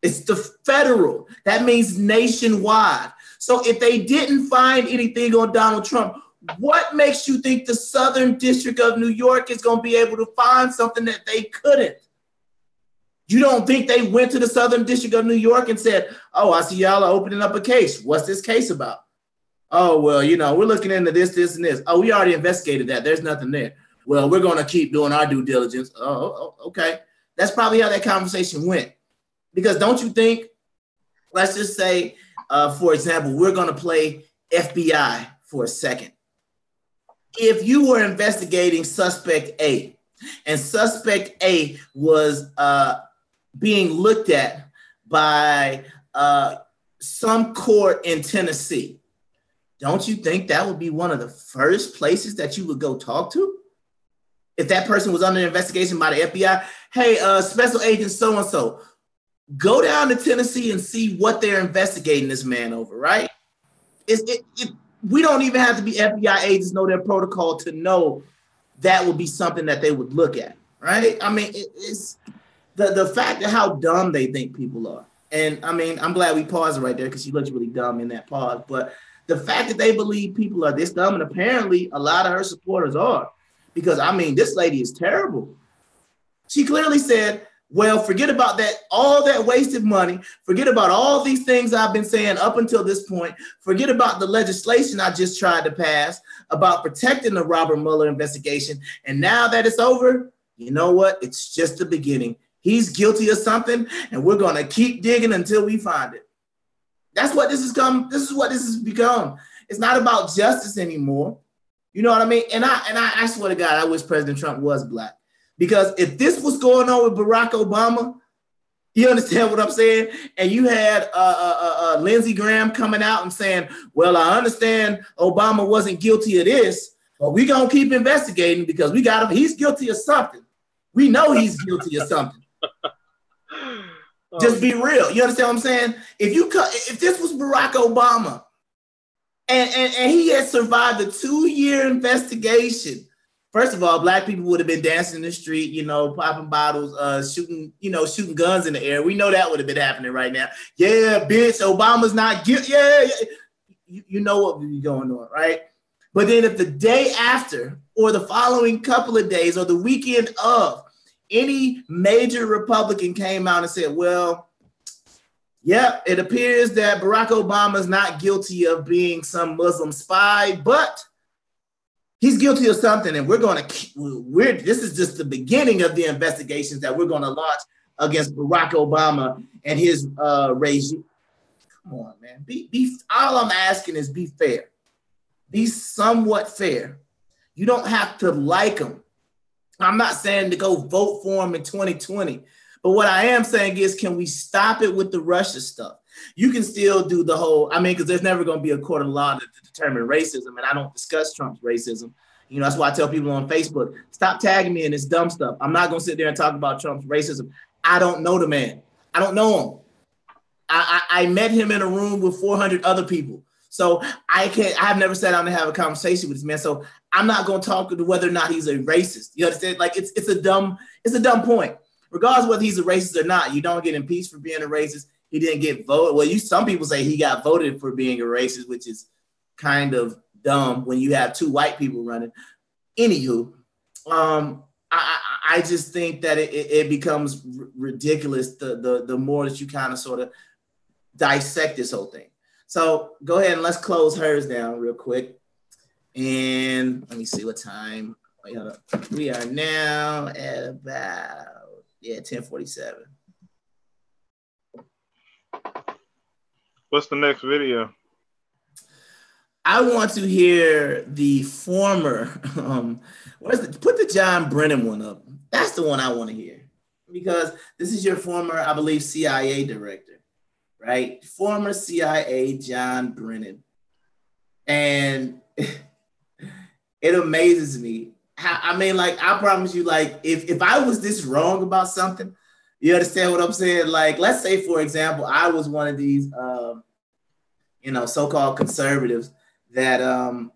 It's the federal. That means nationwide. So if they didn't find anything on Donald Trump, what makes you think the Southern District of New York is going to be able to find something that they couldn't? You don't think they went to the Southern District of New York and said, oh, I see y'all are opening up a case. What's this case about? Oh, well, you know, we're looking into this, this, and this. Oh, we already investigated that. There's nothing there. Well, we're going to keep doing our due diligence. Oh, okay. That's probably how that conversation went. Because don't you think, let's just say, for example, we're going to play FBI for a second. If you were investigating suspect A, and suspect A was being looked at by some court in Tennessee, don't you think that would be one of the first places that you would go talk to? If that person was under investigation by the FBI, hey, special agent so-and-so, go down to Tennessee and see what they're investigating this man over, right? We don't even have to be FBI agents, know their protocol to know that would be something that they would look at, right? I mean, it's the fact of how dumb they think people are. And I mean, I'm glad we paused right there because she looks really dumb in that pause. But the fact that they believe people are this dumb, and apparently a lot of her supporters are, because I mean, this lady is terrible. She clearly said, well, forget about that, all that wasted money. Forget about all these things I've been saying up until this point. Forget about the legislation I just tried to pass about protecting the Robert Mueller investigation. And now that it's over, you know what? It's just the beginning. He's guilty of something, and we're going to keep digging until we find it. That's what this has come. This is what this has become. It's not about justice anymore. You know what I mean? And I swear to God, I wish President Trump was black. Because if this was going on with Barack Obama, you understand what I'm saying? And you had Lindsey Graham coming out and saying, well, I understand Obama wasn't guilty of this, but we're going to keep investigating because we got him. He's guilty of something. We know he's guilty of something. Just be real. You understand what I'm saying? If this was Barack Obama and he had survived a 2-year investigation, first of all, black people would have been dancing in the street, you know, popping bottles, shooting guns in the air. We know that would have been happening right now. Yeah, bitch, Obama's not guilty. Yeah. You know what would be going on, right? But then if the day after or the following couple of days or the weekend of, any major Republican came out and said, well, Yeah, it appears that Barack Obama is not guilty of being some Muslim spy, but he's guilty of something, and this is just the beginning of the investigations that we're going to launch against Barack Obama and his regime. Come on, man. All I'm asking is be fair. Be somewhat fair. You don't have to like him. I'm not saying to go vote for him in 2020. But what I am saying is, can we stop it with the Russia stuff? You can still do the whole, because there's never going to be a court of law to determine racism, and I don't discuss Trump's racism. That's why I tell people on Facebook, stop tagging me in this dumb stuff. I'm not going to sit there and talk about Trump's racism. I don't know the man. I don't know him. I met him in a room with 400 other people. So I've never sat down to have a conversation with this man. So I'm not going to talk to whether or not he's a racist. You understand? Like it's a dumb point. Regardless of whether he's a racist or not, you don't get impeached for being a racist. He didn't get voted. Well, some people say he got voted for being a racist, which is kind of dumb when you have two white people running. Anywho, I just think that it becomes ridiculous the more that you kind of sort of dissect this whole thing. So go ahead and let's close hers down real quick. And let me see what time. We are now at about 10:47. What's the next video? I want to hear the former, put the John Brennan one up. That's the one I want to hear, because this is your former, I believe, CIA director, right? Former CIA John Brennan. And it amazes me. I promise you, if I was this wrong about something, you understand what I'm saying? Like, let's say, for example, I was one of these, so-called conservatives that, who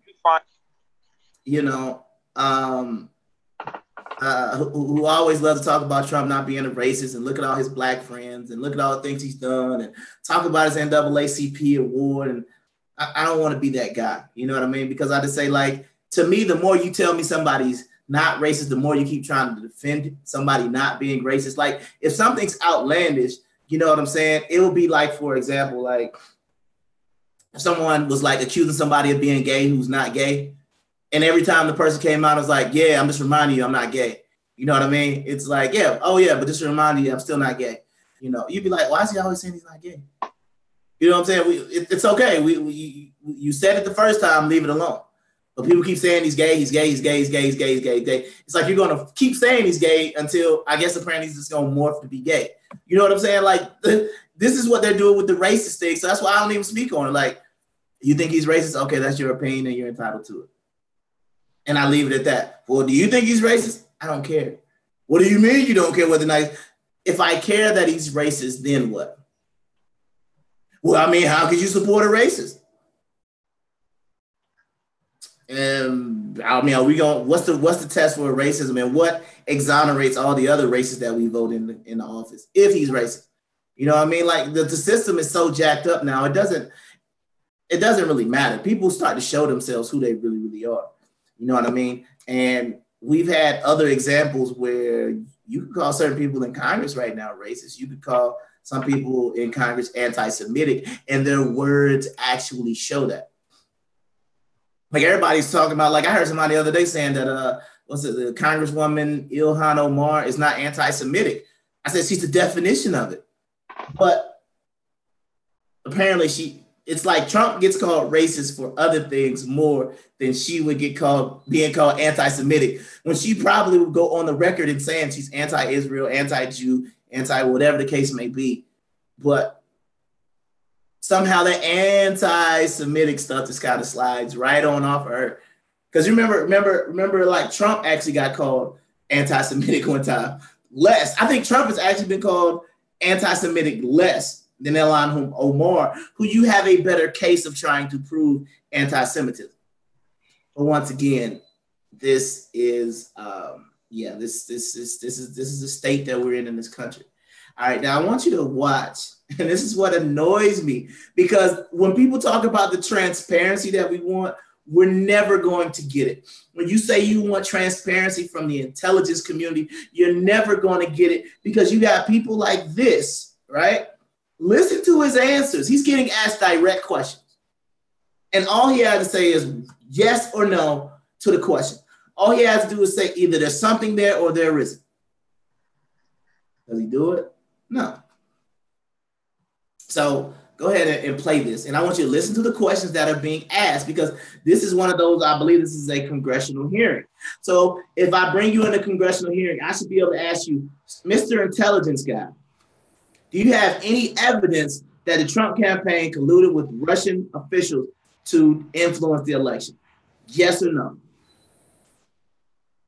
always love to talk about Trump not being a racist and look at all his black friends and look at all the things he's done and talk about his NAACP award. And I don't want to be that guy. You know what I mean? Because I just say, to me, the more you tell me somebody's not racist, the more you keep trying to defend somebody not being racist. Like, if something's outlandish, you know what I'm saying? It would be like, for example, if someone was accusing somebody of being gay who's not gay. And every time the person came out, I was like, yeah, I'm just reminding you I'm not gay. You know what I mean? It's like, yeah, oh yeah, but just reminding you I'm still not gay. You'd be like, why is he always saying he's not gay? You know what I'm saying? It's okay. You said it the first time, leave it alone. But people keep saying he's gay, he's gay, he's gay, he's gay, he's gay, he's gay, he's gay. It's like you're going to keep saying he's gay until, I guess, apparently he's just going to morph to be gay. You know what I'm saying? This is what they're doing with the racist thing. So that's why I don't even speak on it. You think he's racist? Okay, that's your opinion and you're entitled to it. And I leave it at that. Well, do you think he's racist? I don't care. What do you mean you don't care whether or not? If I care that he's racist, then what? Well, how could you support a racist? Are we going? What's the test for racism, and what exonerates all the other racists that we vote in the office if he's racist? You know what I mean? The system is so jacked up now. It doesn't really matter. People start to show themselves who they really, really are. You know what I mean? And we've had other examples where you could call certain people in Congress right now racist. You could call some people in Congress anti-Semitic, and their words actually show that. Everybody's talking about, I heard somebody the other day saying that, the Congresswoman Ilhan Omar is not anti-Semitic. I said, she's the definition of it. But apparently it's like Trump gets called racist for other things more than she would get being called anti-Semitic, when she probably would go on the record and saying she's anti-Israel, anti-Jew, anti-whatever the case may be. But somehow the anti-Semitic stuff just kind of slides right on off of her. Because remember, Trump actually got called anti-Semitic one time. I think Trump has actually been called anti-Semitic less than Ilhan Omar, who you have a better case of trying to prove anti-Semitism. But once again, this is this is the state that we're in this country. All right, now I want you to watch, and this is what annoys me, because when people talk about the transparency that we want, we're never going to get it. When you say you want transparency from the intelligence community, you're never going to get it, because you got people like this, right? Listen to his answers. He's getting asked direct questions. And all he has to say is yes or no to the question. All he has to do is say either there's something there or there isn't. Does he do it? No. So go ahead and play this. And I want you to listen to the questions that are being asked, because this is one of those, I believe this is a congressional hearing. So if I bring you in a congressional hearing, I should be able to ask you, Mr. Intelligence Guy, do you have any evidence that the Trump campaign colluded with Russian officials to influence the election? Yes or no?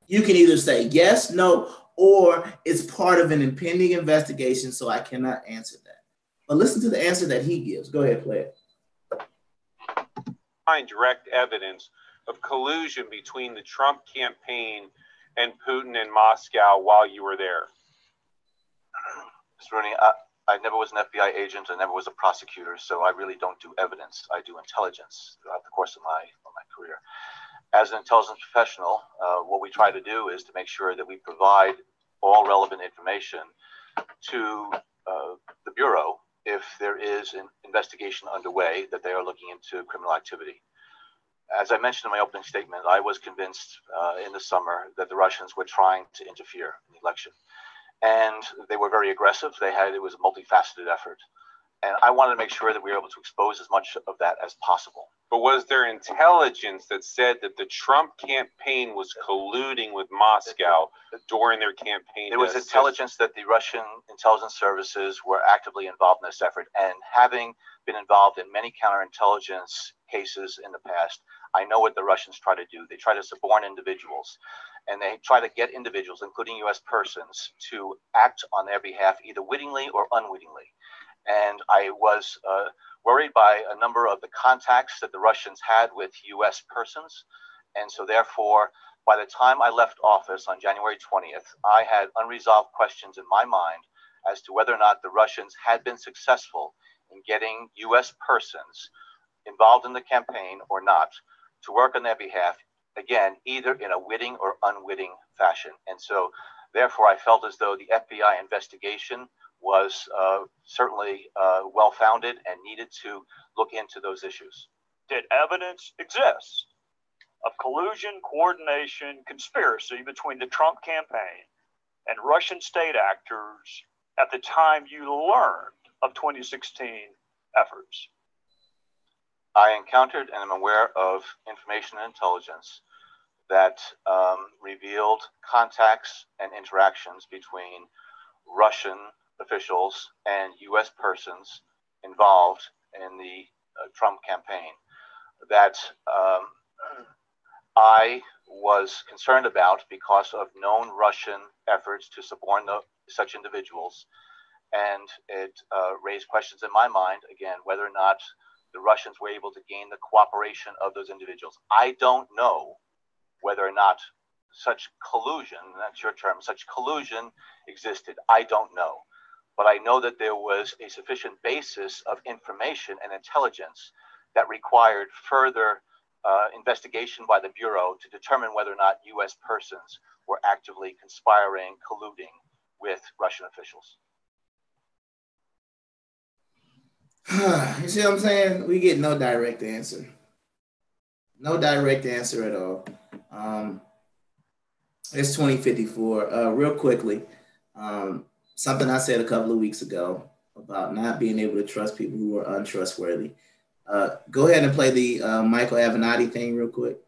You can either say yes, no, or it's part of an impending investigation, so I cannot answer that. But listen to the answer that he gives. Go ahead, play it. Find direct evidence of collusion between the Trump campaign and Putin in Moscow while you were there? Mr. Rooney, I never was an FBI agent. I never was a prosecutor, so I really don't do evidence. I do intelligence throughout the course of my career. As an intelligence professional, what we try to do is to make sure that we provide all relevant information to the Bureau if there is an investigation underway that they are looking into criminal activity. As I mentioned in my opening statement, I was convinced in the summer that the Russians were trying to interfere in the election. And they were very aggressive. It was a multifaceted effort. And I wanted to make sure that we were able to expose as much of that as possible. But was there intelligence that said that the Trump campaign was colluding with Moscow during their campaign? There was intelligence that the Russian intelligence services were actively involved in this effort. And having been involved in many counterintelligence cases in the past, I know what the Russians try to do. They try to suborn individuals. And they try to get individuals, including U.S. persons, to act on their behalf either wittingly or unwittingly. And I was worried by a number of the contacts that the Russians had with U.S. persons. And so therefore, by the time I left office on January 20th, I had unresolved questions in my mind as to whether or not the Russians had been successful in getting U.S. persons involved in the campaign or not to work on their behalf, again, either in a witting or unwitting fashion. And so therefore, I felt as though the FBI investigation was certainly well-founded and needed to look into those issues. Did evidence exist of collusion, coordination, conspiracy between the Trump campaign and Russian state actors at the time you learned of 2016 efforts? I encountered and am aware of information and intelligence that revealed contacts and interactions between Russian officials and U.S. persons involved in the Trump campaign that I was concerned about because of known Russian efforts to suborn such individuals. And it raised questions in my mind, again, whether or not the Russians were able to gain the cooperation of those individuals. I don't know whether or not such collusion, that's your term, such collusion existed. I don't know. But I know that there was a sufficient basis of information and intelligence that required further investigation by the Bureau to determine whether or not U.S. persons were actively conspiring, colluding with Russian officials. You see what I'm saying? We get no direct answer. No direct answer at all. It's 2054. Real quickly, something I said a couple of weeks ago about not being able to trust people who are untrustworthy. Go ahead and play the Michael Avenatti thing real quick.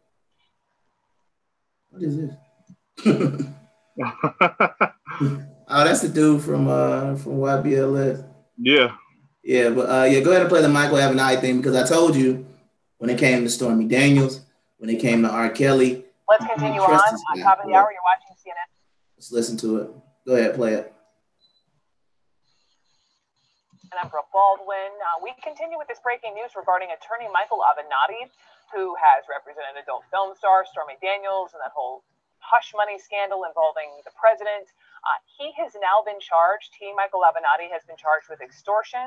What is this? Oh, that's the dude from YBLS. Yeah. Yeah, but yeah, go ahead and play the Michael Avenatti thing, because I told you when it came to Stormy Daniels, when it came to R. Kelly. Let's continue on. On top of the hour, you're watching CNN. Let's listen to it. Go ahead, play it. And I'm Brooke Baldwin. We continue with this breaking news regarding attorney Michael Avenatti, who has represented adult film star Stormy Daniels and that whole hush money scandal involving the president. He has now been charged. Michael Avenatti has been charged with extortion,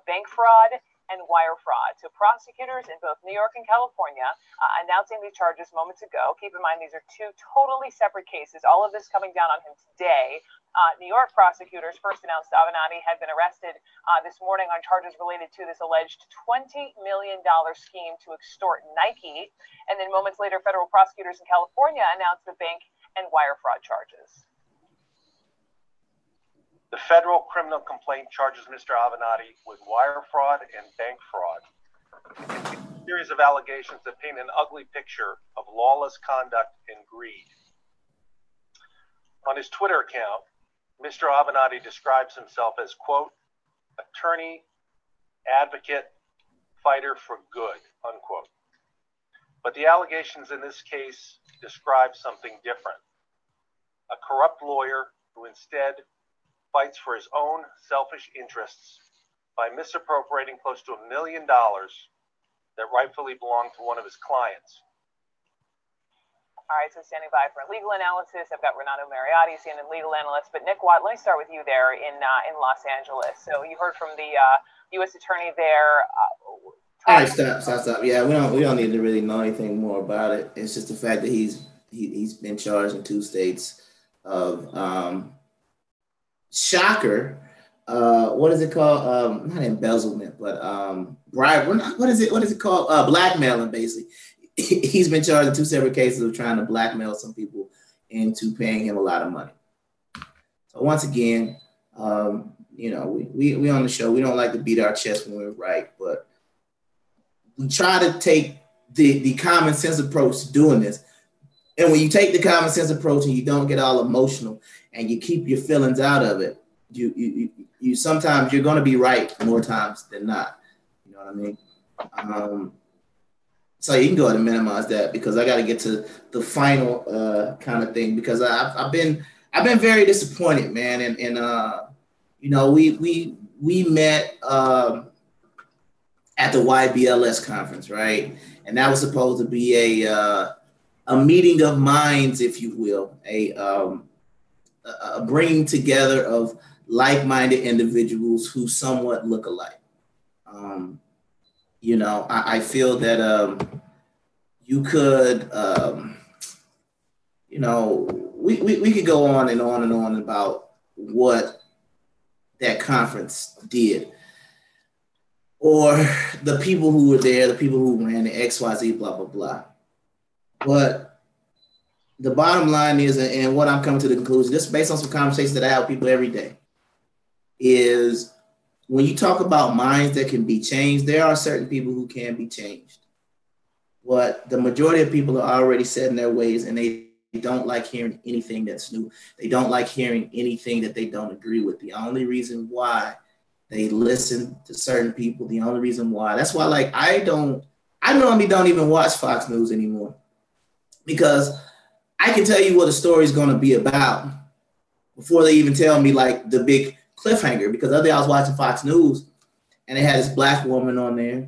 bank fraud, and wire fraud. So prosecutors in both New York and California announcing these charges moments ago. Keep in mind, these are two totally separate cases. All of this coming down on him today. New York prosecutors first announced Avenatti had been arrested this morning on charges related to this alleged $20 million scheme to extort Nike. And then moments later, federal prosecutors in California announced the bank and wire fraud charges. The federal criminal complaint charges Mr. Avenatti with wire fraud and bank fraud. A series of allegations that paint an ugly picture of lawless conduct and greed. On his Twitter account, Mr. Avenatti describes himself as, quote, attorney, advocate, fighter for good, unquote. But the allegations in this case describe something different. A corrupt lawyer who instead fights for his own selfish interests by misappropriating close to $1 million that rightfully belonged to one of his clients. All right, so standing by for legal analysis, I've got Renato Mariotti, CNN legal analyst. But Nick Watt, let me start with you there in Los Angeles. So you heard from the U.S. attorney there. All right, stop. Yeah, we don't need to really know anything more about it. It's just the fact that he's been charged in 2 states of shocker. What is it called? Not embezzlement, but bribe. What is it called? Blackmailing, basically. He's been charged in 2 separate cases of trying to blackmail some people into paying him a lot of money. So once again, we on the show, we don't like to beat our chest when we're right, but we try to take the common sense approach to doing this. And when you take the common sense approach and you don't get all emotional and you keep your feelings out of it, you sometimes you're going to be right more times than not. You know what I mean? So you can go ahead and minimize that because I got to get to the final kind of thing because I've been very disappointed, man. And we met at the YBLS conference, right? And that was supposed to be a meeting of minds, if you will, a bringing together of like-minded individuals who somewhat look alike. I feel that you could, we could go on and on and on about what that conference did, or the people who were there, the people who ran the XYZ, blah, blah, blah. But the bottom line is, and what I'm coming to the conclusion, just based on some conversations that I have with people every day, is when you talk about minds that can be changed, there are certain people who can be changed. But the majority of people are already set in their ways and they don't like hearing anything that's new. They don't like hearing anything that they don't agree with. The only reason why they listen to certain people, the only reason why, that's why I normally don't even watch Fox News anymore because I can tell you what a story is going to be about before they even tell me the big cliffhanger. Because the other day I was watching Fox News and they had this black woman on there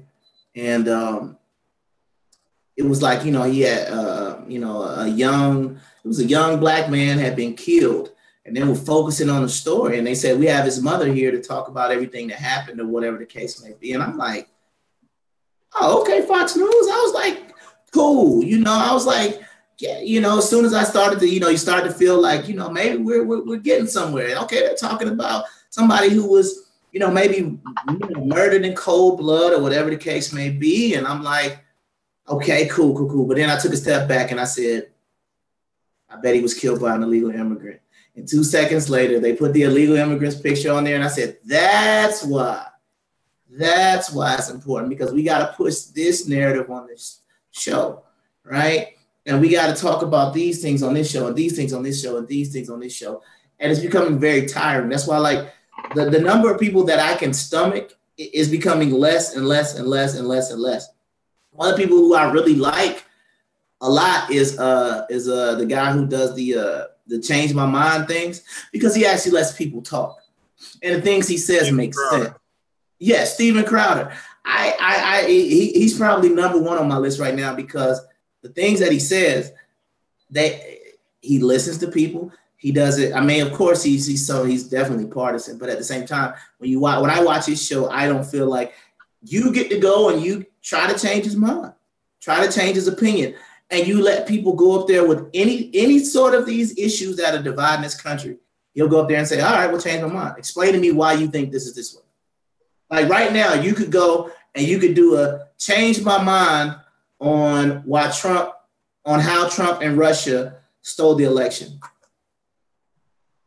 and it was he had a young black man had been killed, and then we're focusing on the story and they said we have his mother here to talk about everything that happened or whatever the case may be. And I'm like, oh, okay, Fox News. I was like, cool. I was like, yeah, as soon as I started to, you started to feel like, maybe we're getting somewhere. Okay, they're talking about somebody who was, maybe murdered in cold blood or whatever the case may be. And I'm like, okay, cool. But then I took a step back and I said, I bet he was killed by an illegal immigrant. And 2 seconds later, they put the illegal immigrant's picture on there. And I said, that's why it's important, because we got to push this narrative on this show, right? And we got to talk about these things on this show and these things on this show and these things on this show. And it's becoming very tiring. That's why the number of people that I can stomach is becoming less and less and less and less and less. One of the people who I really like a lot is the guy who does the change my mind things, because he actually lets people talk and the things he says make sense. Yes, Steven Crowder. He's probably number one on my list right now because the things that he says, he listens to people. He does it. I mean, of course, he's definitely partisan, but at the same time, when I watch his show, I don't feel like you get to go and you try to change his mind, try to change his opinion, and you let people go up there with any sort of these issues that are dividing this country. He'll go up there and say, all right, we'll change my mind. Explain to me why you think this is this way. Like right now, you could go and you could do a change my mind on how Trump and Russia stole the election.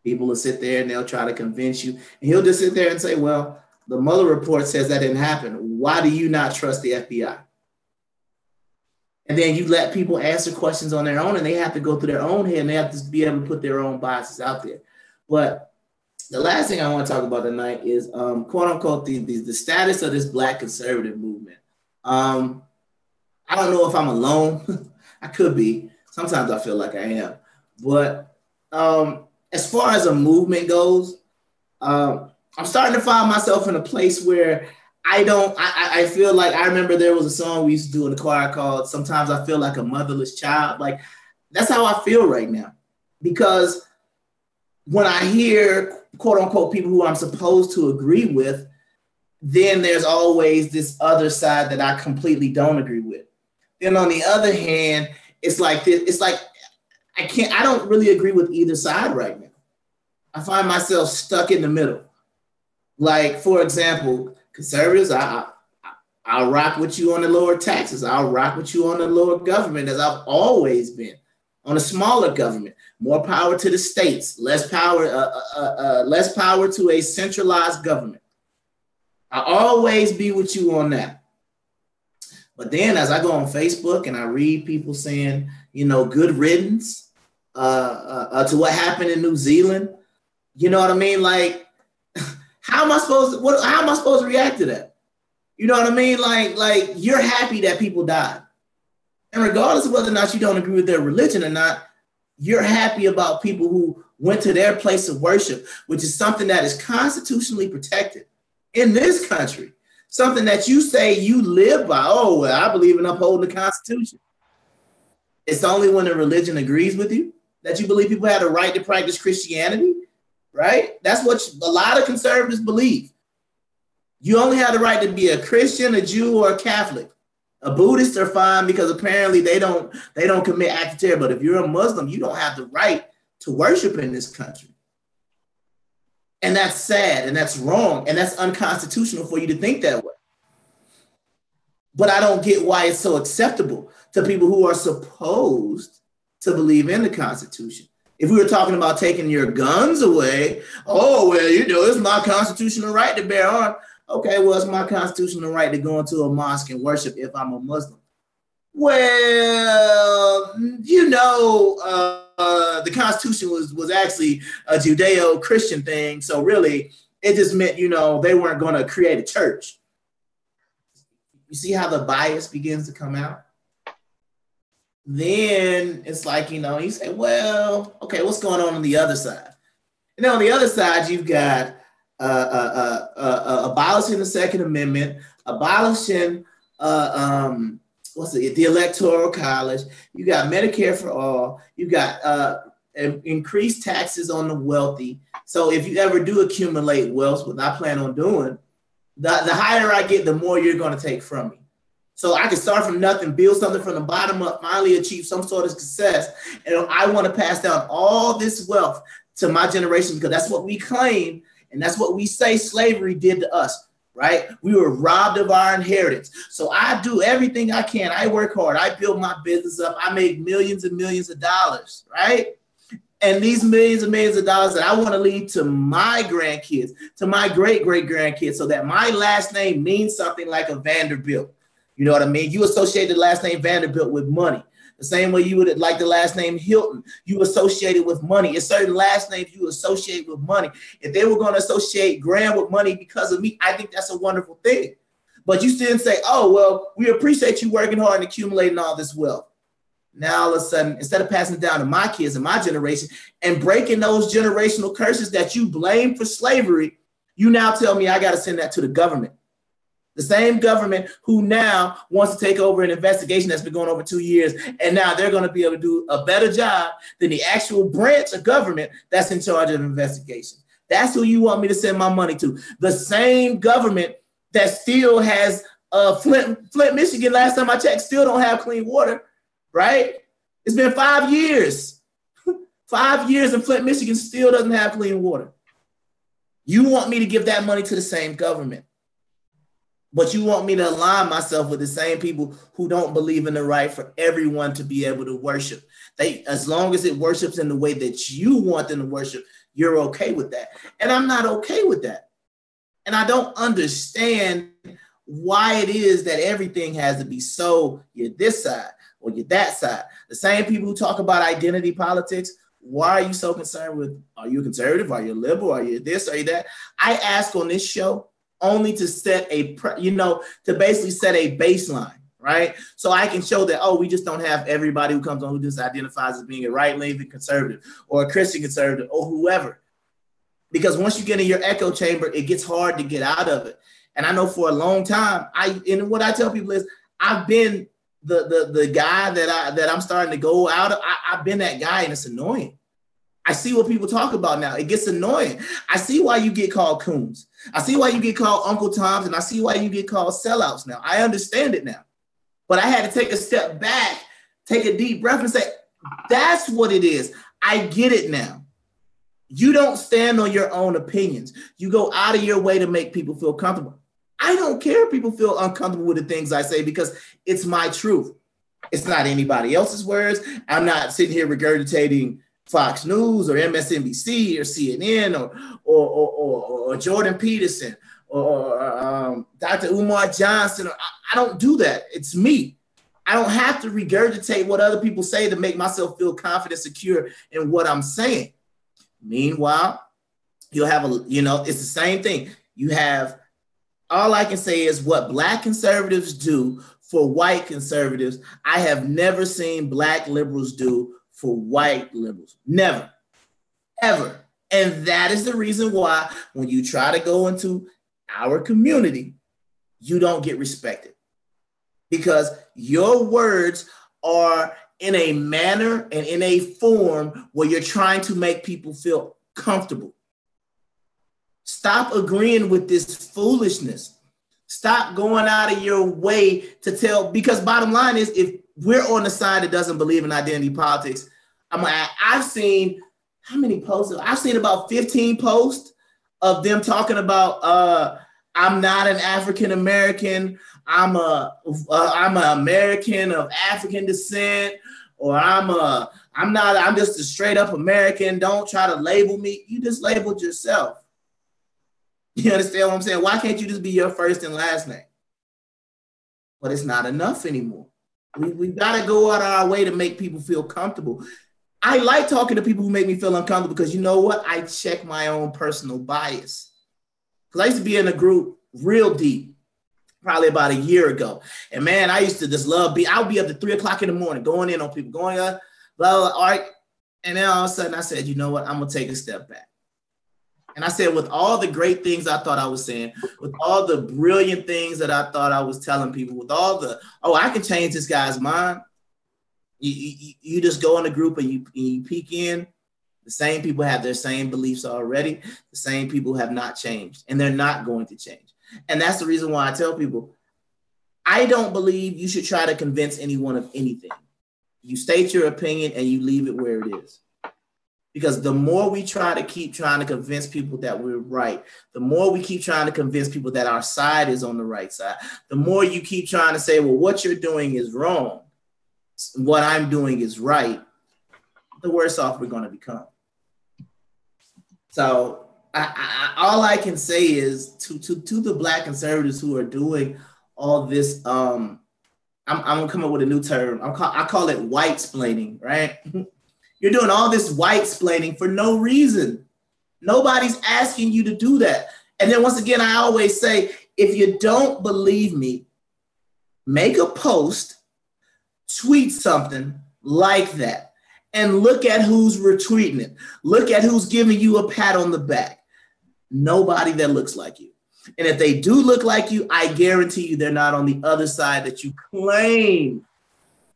People will sit there and they'll try to convince you. And he'll just sit there and say, well, the Mueller report says that didn't happen. Why do you not trust the FBI? And then you let people answer questions on their own, and they have to go through their own head, and they have to be able to put their own biases out there. But the last thing I want to talk about tonight is, quote unquote, the status of this Black conservative movement. I don't know if I'm alone. I could be. Sometimes I feel like I am. But as far as a movement goes, I'm starting to find myself in a place where I feel like, I remember there was a song we used to do in the choir called Sometimes I Feel Like a Motherless Child. Like, that's how I feel right now. Because when I hear, quote unquote, people who I'm supposed to agree with, then there's always this other side that I completely don't agree with. Then on the other hand, it's like I don't really agree with either side right now. I find myself stuck in the middle. Like, for example, conservatives, I'll rock with you on the lower taxes. I'll rock with you on the lower government, as I've always been. On a smaller government, more power to the states, less power to a centralized government. I'll always be with you on that. But then as I go on Facebook and I read people saying, good riddance to what happened in New Zealand, you know what I mean? Like, how am I supposed to react to that? You know what I mean? Like you're happy that people died. And regardless of whether or not you don't agree with their religion or not, you're happy about people who went to their place of worship, which is something that is constitutionally protected in this country. Something that you say you live by. Oh, well, I believe in upholding the Constitution. It's only when a religion agrees with you that you believe people have the right to practice Christianity, right? That's what a lot of conservatives believe. You only have the right to be a Christian, a Jew, or a Catholic. A Buddhist are fine because apparently they don't commit acts of terror. But if you're a Muslim, you don't have the right to worship in this country. And that's sad, and that's wrong, and that's unconstitutional for you to think that way. But I don't get why it's so acceptable to people who are supposed to believe in the Constitution. If we were talking about taking your guns away, oh, well, it's my constitutional right to bear arms. Okay, well, it's my constitutional right to go into a mosque and worship if I'm a Muslim. Well, the Constitution was actually a Judeo-Christian thing. So really, it just meant, they weren't going to create a church. You see how the bias begins to come out? Then it's like, you say, well, okay, what's going on the other side? And then on the other side, you've got abolishing the Second Amendment, abolishing the Electoral College. You got Medicare for all. You got increased taxes on the wealthy. So if you ever do accumulate wealth, what I plan on doing, the higher I get, the more you're going to take from me. So I can start from nothing, build something from the bottom up, finally achieve some sort of success. And I want to pass down all this wealth to my generation because that's what we claim. And that's what we say slavery did to us, right? We were robbed of our inheritance. So I do everything I can. I work hard. I build my business up. I make millions and millions of dollars, right? And these millions and millions of dollars that I want to leave to my grandkids, to my great-great-grandkids, so that my last name means something like a Vanderbilt. You know what I mean? You associate the last name Vanderbilt with money. The same way you would like the last name Hilton, you associate it with money. It's certain last names you associate with money. If they were going to associate Graham with money because of me, I think that's a wonderful thing. But you still say, oh, well, we appreciate you working hard and accumulating all this wealth. Now, all of a sudden, instead of passing it down to my kids and my generation and breaking those generational curses that you blame for slavery, you now tell me I got to send that to the government. The same government who now wants to take over an investigation that's been going over 2 years, and now they're going to be able to do a better job than the actual branch of government that's in charge of investigation. That's who you want me to send my money to. The same government that still has Flint, Michigan, last time I checked, still don't have clean water, right? It's been 5 years. 5 years and Flint, Michigan still doesn't have clean water. You want me to give that money to the same government, but you want me to align myself with the same people who don't believe in the right for everyone to be able to worship. As long as it worships in the way that you want them to worship, you're okay with that. And I'm not okay with that. And I don't understand why it is that everything has to be so you're this side or you're that side. The same people who talk about identity politics, why are you so concerned with, are you conservative? Are you liberal? Are you this? Are you that? I ask on this show only to set to basically set a baseline, right? So I can show that, we just don't have everybody who comes on who just identifies as being a right-leaning conservative or a Christian conservative or whoever. Because once you get in your echo chamber, it gets hard to get out of it. And I know for a long time, and what I tell people is I've been the guy that I'm starting to go out of. I've been that guy, and it's annoying. I see what people talk about now. It gets annoying. I see why you get called coons. I see why you get called Uncle Toms, and I see why you get called sellouts now. I understand it now. But I had to take a step back, take a deep breath and say, that's what it is. I get it now. You don't stand on your own opinions. You go out of your way to make people feel comfortable. I don't care if people feel uncomfortable with the things I say because it's my truth. It's not anybody else's words. I'm not sitting here regurgitating Fox News or MSNBC or CNN or Jordan Peterson or Dr. Umar Johnson. I don't do that. It's me. I don't have to regurgitate what other people say to make myself feel confident, secure in what I'm saying. Meanwhile, you'll have it's the same thing. You have, all I can say is what Black conservatives do for white conservatives, I have never seen Black liberals do for white liberals. Never, ever. And that is the reason why when you try to go into our community, you don't get respected. Because your words are in a manner and in a form where you're trying to make people feel comfortable. Stop agreeing with this foolishness. Stop going out of your way to tell, because bottom line is, if we're on the side that doesn't believe in identity politics, I've seen, how many posts? I've seen about 15 posts of them talking about, I'm not an African-American, I'm an American of African descent, or I'm just a straight up American. Don't try to label me. You just labeled yourself. You understand what I'm saying? Why can't you just be your first and last name? But it's not enough anymore. We've got to go out of our way to make people feel comfortable. I like talking to people who make me feel uncomfortable because you know what? I check my own personal bias. Because I used to be in a group real deep, probably about a year ago. And man, I used to just I would be up to 3 o'clock in the morning, going in on people, going up, blah, blah, all right. And then all of a sudden I said, you know what? I'm going to take a step back. And I said, with all the great things I thought I was saying, with all the brilliant things that I thought I was telling people, with all the, I can change this guy's mind. You just go in a group and you peek in. The same people have their same beliefs already. The same people have not changed, and they're not going to change. And that's the reason why I tell people, I don't believe you should try to convince anyone of anything. You state your opinion and you leave it where it is. Because the more we keep trying to convince people that we're right, the more we keep trying to convince people that our side is on the right side, the more you keep trying to say, well, what you're doing is wrong, what I'm doing is right, the worse off we're going to become. So all I can say is to the Black conservatives who are doing all this, I'm going to come up with a new term. I call it white-splaining, right? You're doing all this white-splaining for no reason. Nobody's asking you to do that. And then once again, I always say, if you don't believe me, make a post, tweet something like that, and look at who's retweeting it. Look at who's giving you a pat on the back. Nobody that looks like you. And if they do look like you, I guarantee you they're not on the other side that you claim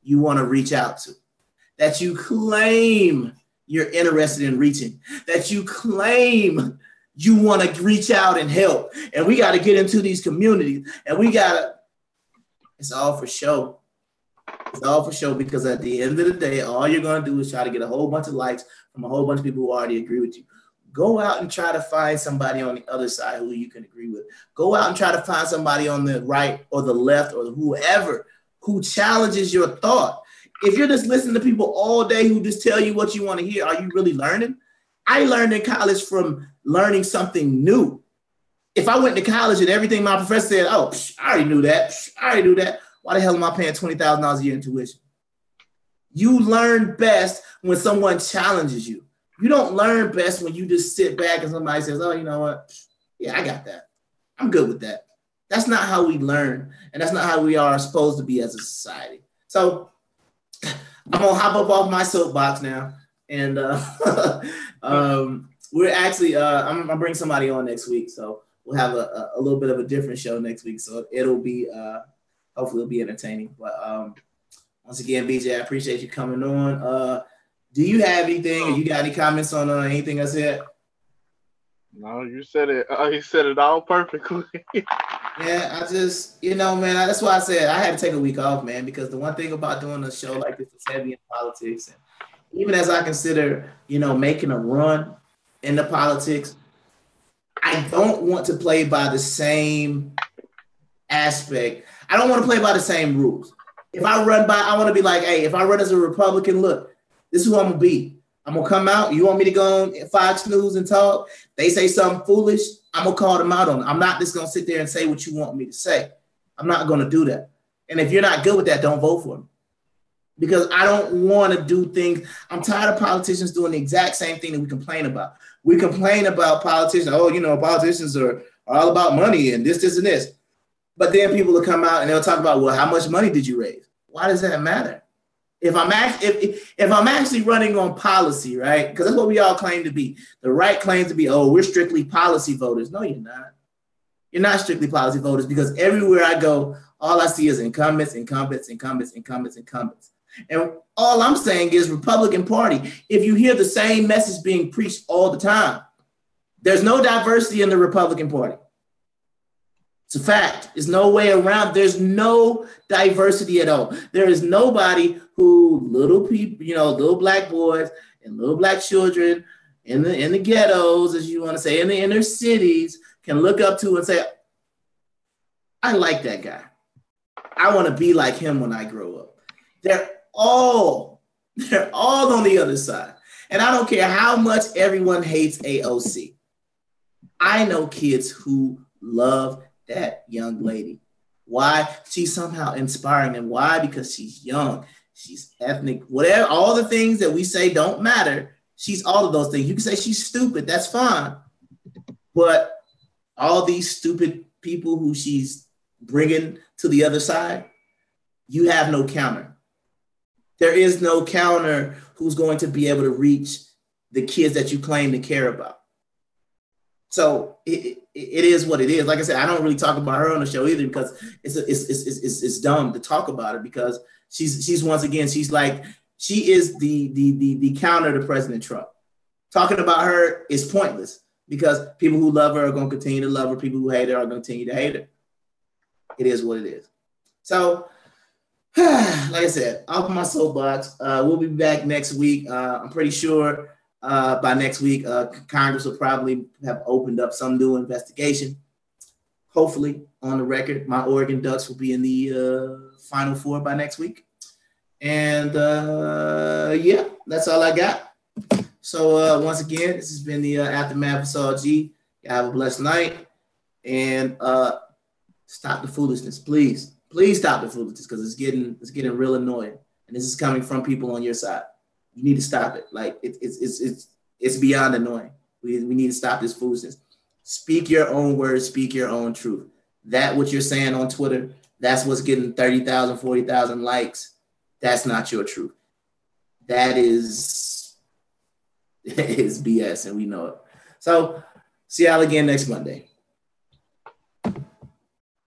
you want to reach out to, that you claim you're interested in reaching, that you claim you want to reach out and help. And we got to get into these communities. And it's all for show. It's all for show, because at the end of the day, all you're going to do is try to get a whole bunch of likes from a whole bunch of people who already agree with you. Go out and try to find somebody on the other side who you can agree with. Go out and try to find somebody on the right or the left or whoever who challenges your thought. If you're just listening to people all day who just tell you what you want to hear, are you really learning? I learned in college from learning something new. If I went to college and everything my professor said, oh, I already knew that. Why the hell am I paying $20,000 a year in tuition? You learn best when someone challenges you. You don't learn best when you just sit back and somebody says, oh, you know what? Yeah, I got that. I'm good with that. That's not how we learn. And that's not how we are supposed to be as a society. So I'm going to hop up off my soapbox now. And we're actually, I'm going to bring somebody on next week. So we'll have a little bit of a different show next week. So it'll be, hopefully it'll be entertaining. But once again, BJ, I appreciate you coming on. Do you have anything, or you got any comments on anything I said? No, you said it. He said it all perfectly. Yeah, I just, man, that's why I said I had to take a week off, man, because the one thing about doing a show like this is heavy in politics. And even as I consider, making a run into politics, I don't want to play by the same aspect. I don't want to play by the same rules. If I run I want to be like, hey, if I run as a Republican, look, this is who I'm going to be. I'm going to come out. You want me to go on Fox News and talk? They say something foolish, I'm going to call them out on it. I'm not just going to sit there and say what you want me to say. I'm not going to do that. And if you're not good with that, don't vote for me. Because I don't want to do things. I'm tired of politicians doing the exact same thing that we complain about. We complain about politicians. Oh, politicians are all about money and this, and this. But then people will come out and they'll talk about, well, how much money did you raise? Why does that matter? If I'm actually running on policy, right? Because that's what we all claim to be. The right claims to be, oh, we're strictly policy voters. No, you're not. You're not strictly policy voters, because everywhere I go, all I see is incumbents. And all I'm saying is Republican Party. If you hear the same message being preached all the time, there's no diversity in the Republican Party. It's a fact. There's no way around. There's no diversity at all. There is nobody who little people, little black boys and little black children in the ghettos, as you want to say, in the inner cities, can look up to and say, I like that guy. I want to be like him when I grow up. They're all on the other side. And I don't care how much everyone hates AOC. I know kids who love that young lady. Why? She's somehow inspiring them. Why? Because she's young, she's ethnic, whatever, all the things that we say don't matter. She's all of those things. You can say she's stupid, that's fine. But all these stupid people who she's bringing to the other side, you have no counter. There is no counter who's going to be able to reach the kids that you claim to care about. So it is what it is. Like I said, I don't really talk about her on the show either, because it's dumb to talk about her, because she's once again, she is the counter to President Trump. Talking about her is pointless, because people who love her are going to continue to love her. People who hate her are going to continue to hate her. It is what it is. So, like I said, off my soapbox. We'll be back next week. I'm pretty sure by next week, Congress will probably have opened up some new investigation. Hopefully, on the record, my Oregon Ducks will be in the Final Four by next week. And yeah, that's all I got. So once again, this has been the Aftermath with Saul G. Y'all have a blessed night. And stop the foolishness, please. Please stop the foolishness, because it's getting real annoying. And this is coming from people on your side. You need to stop it. Like it's beyond annoying. We need to stop this foolishness. Speak your own words, speak your own truth. That what you're saying on Twitter, that's what's getting 30,000, 40,000 likes. That's not your truth. That is BS, and we know it. So see y'all again next Monday.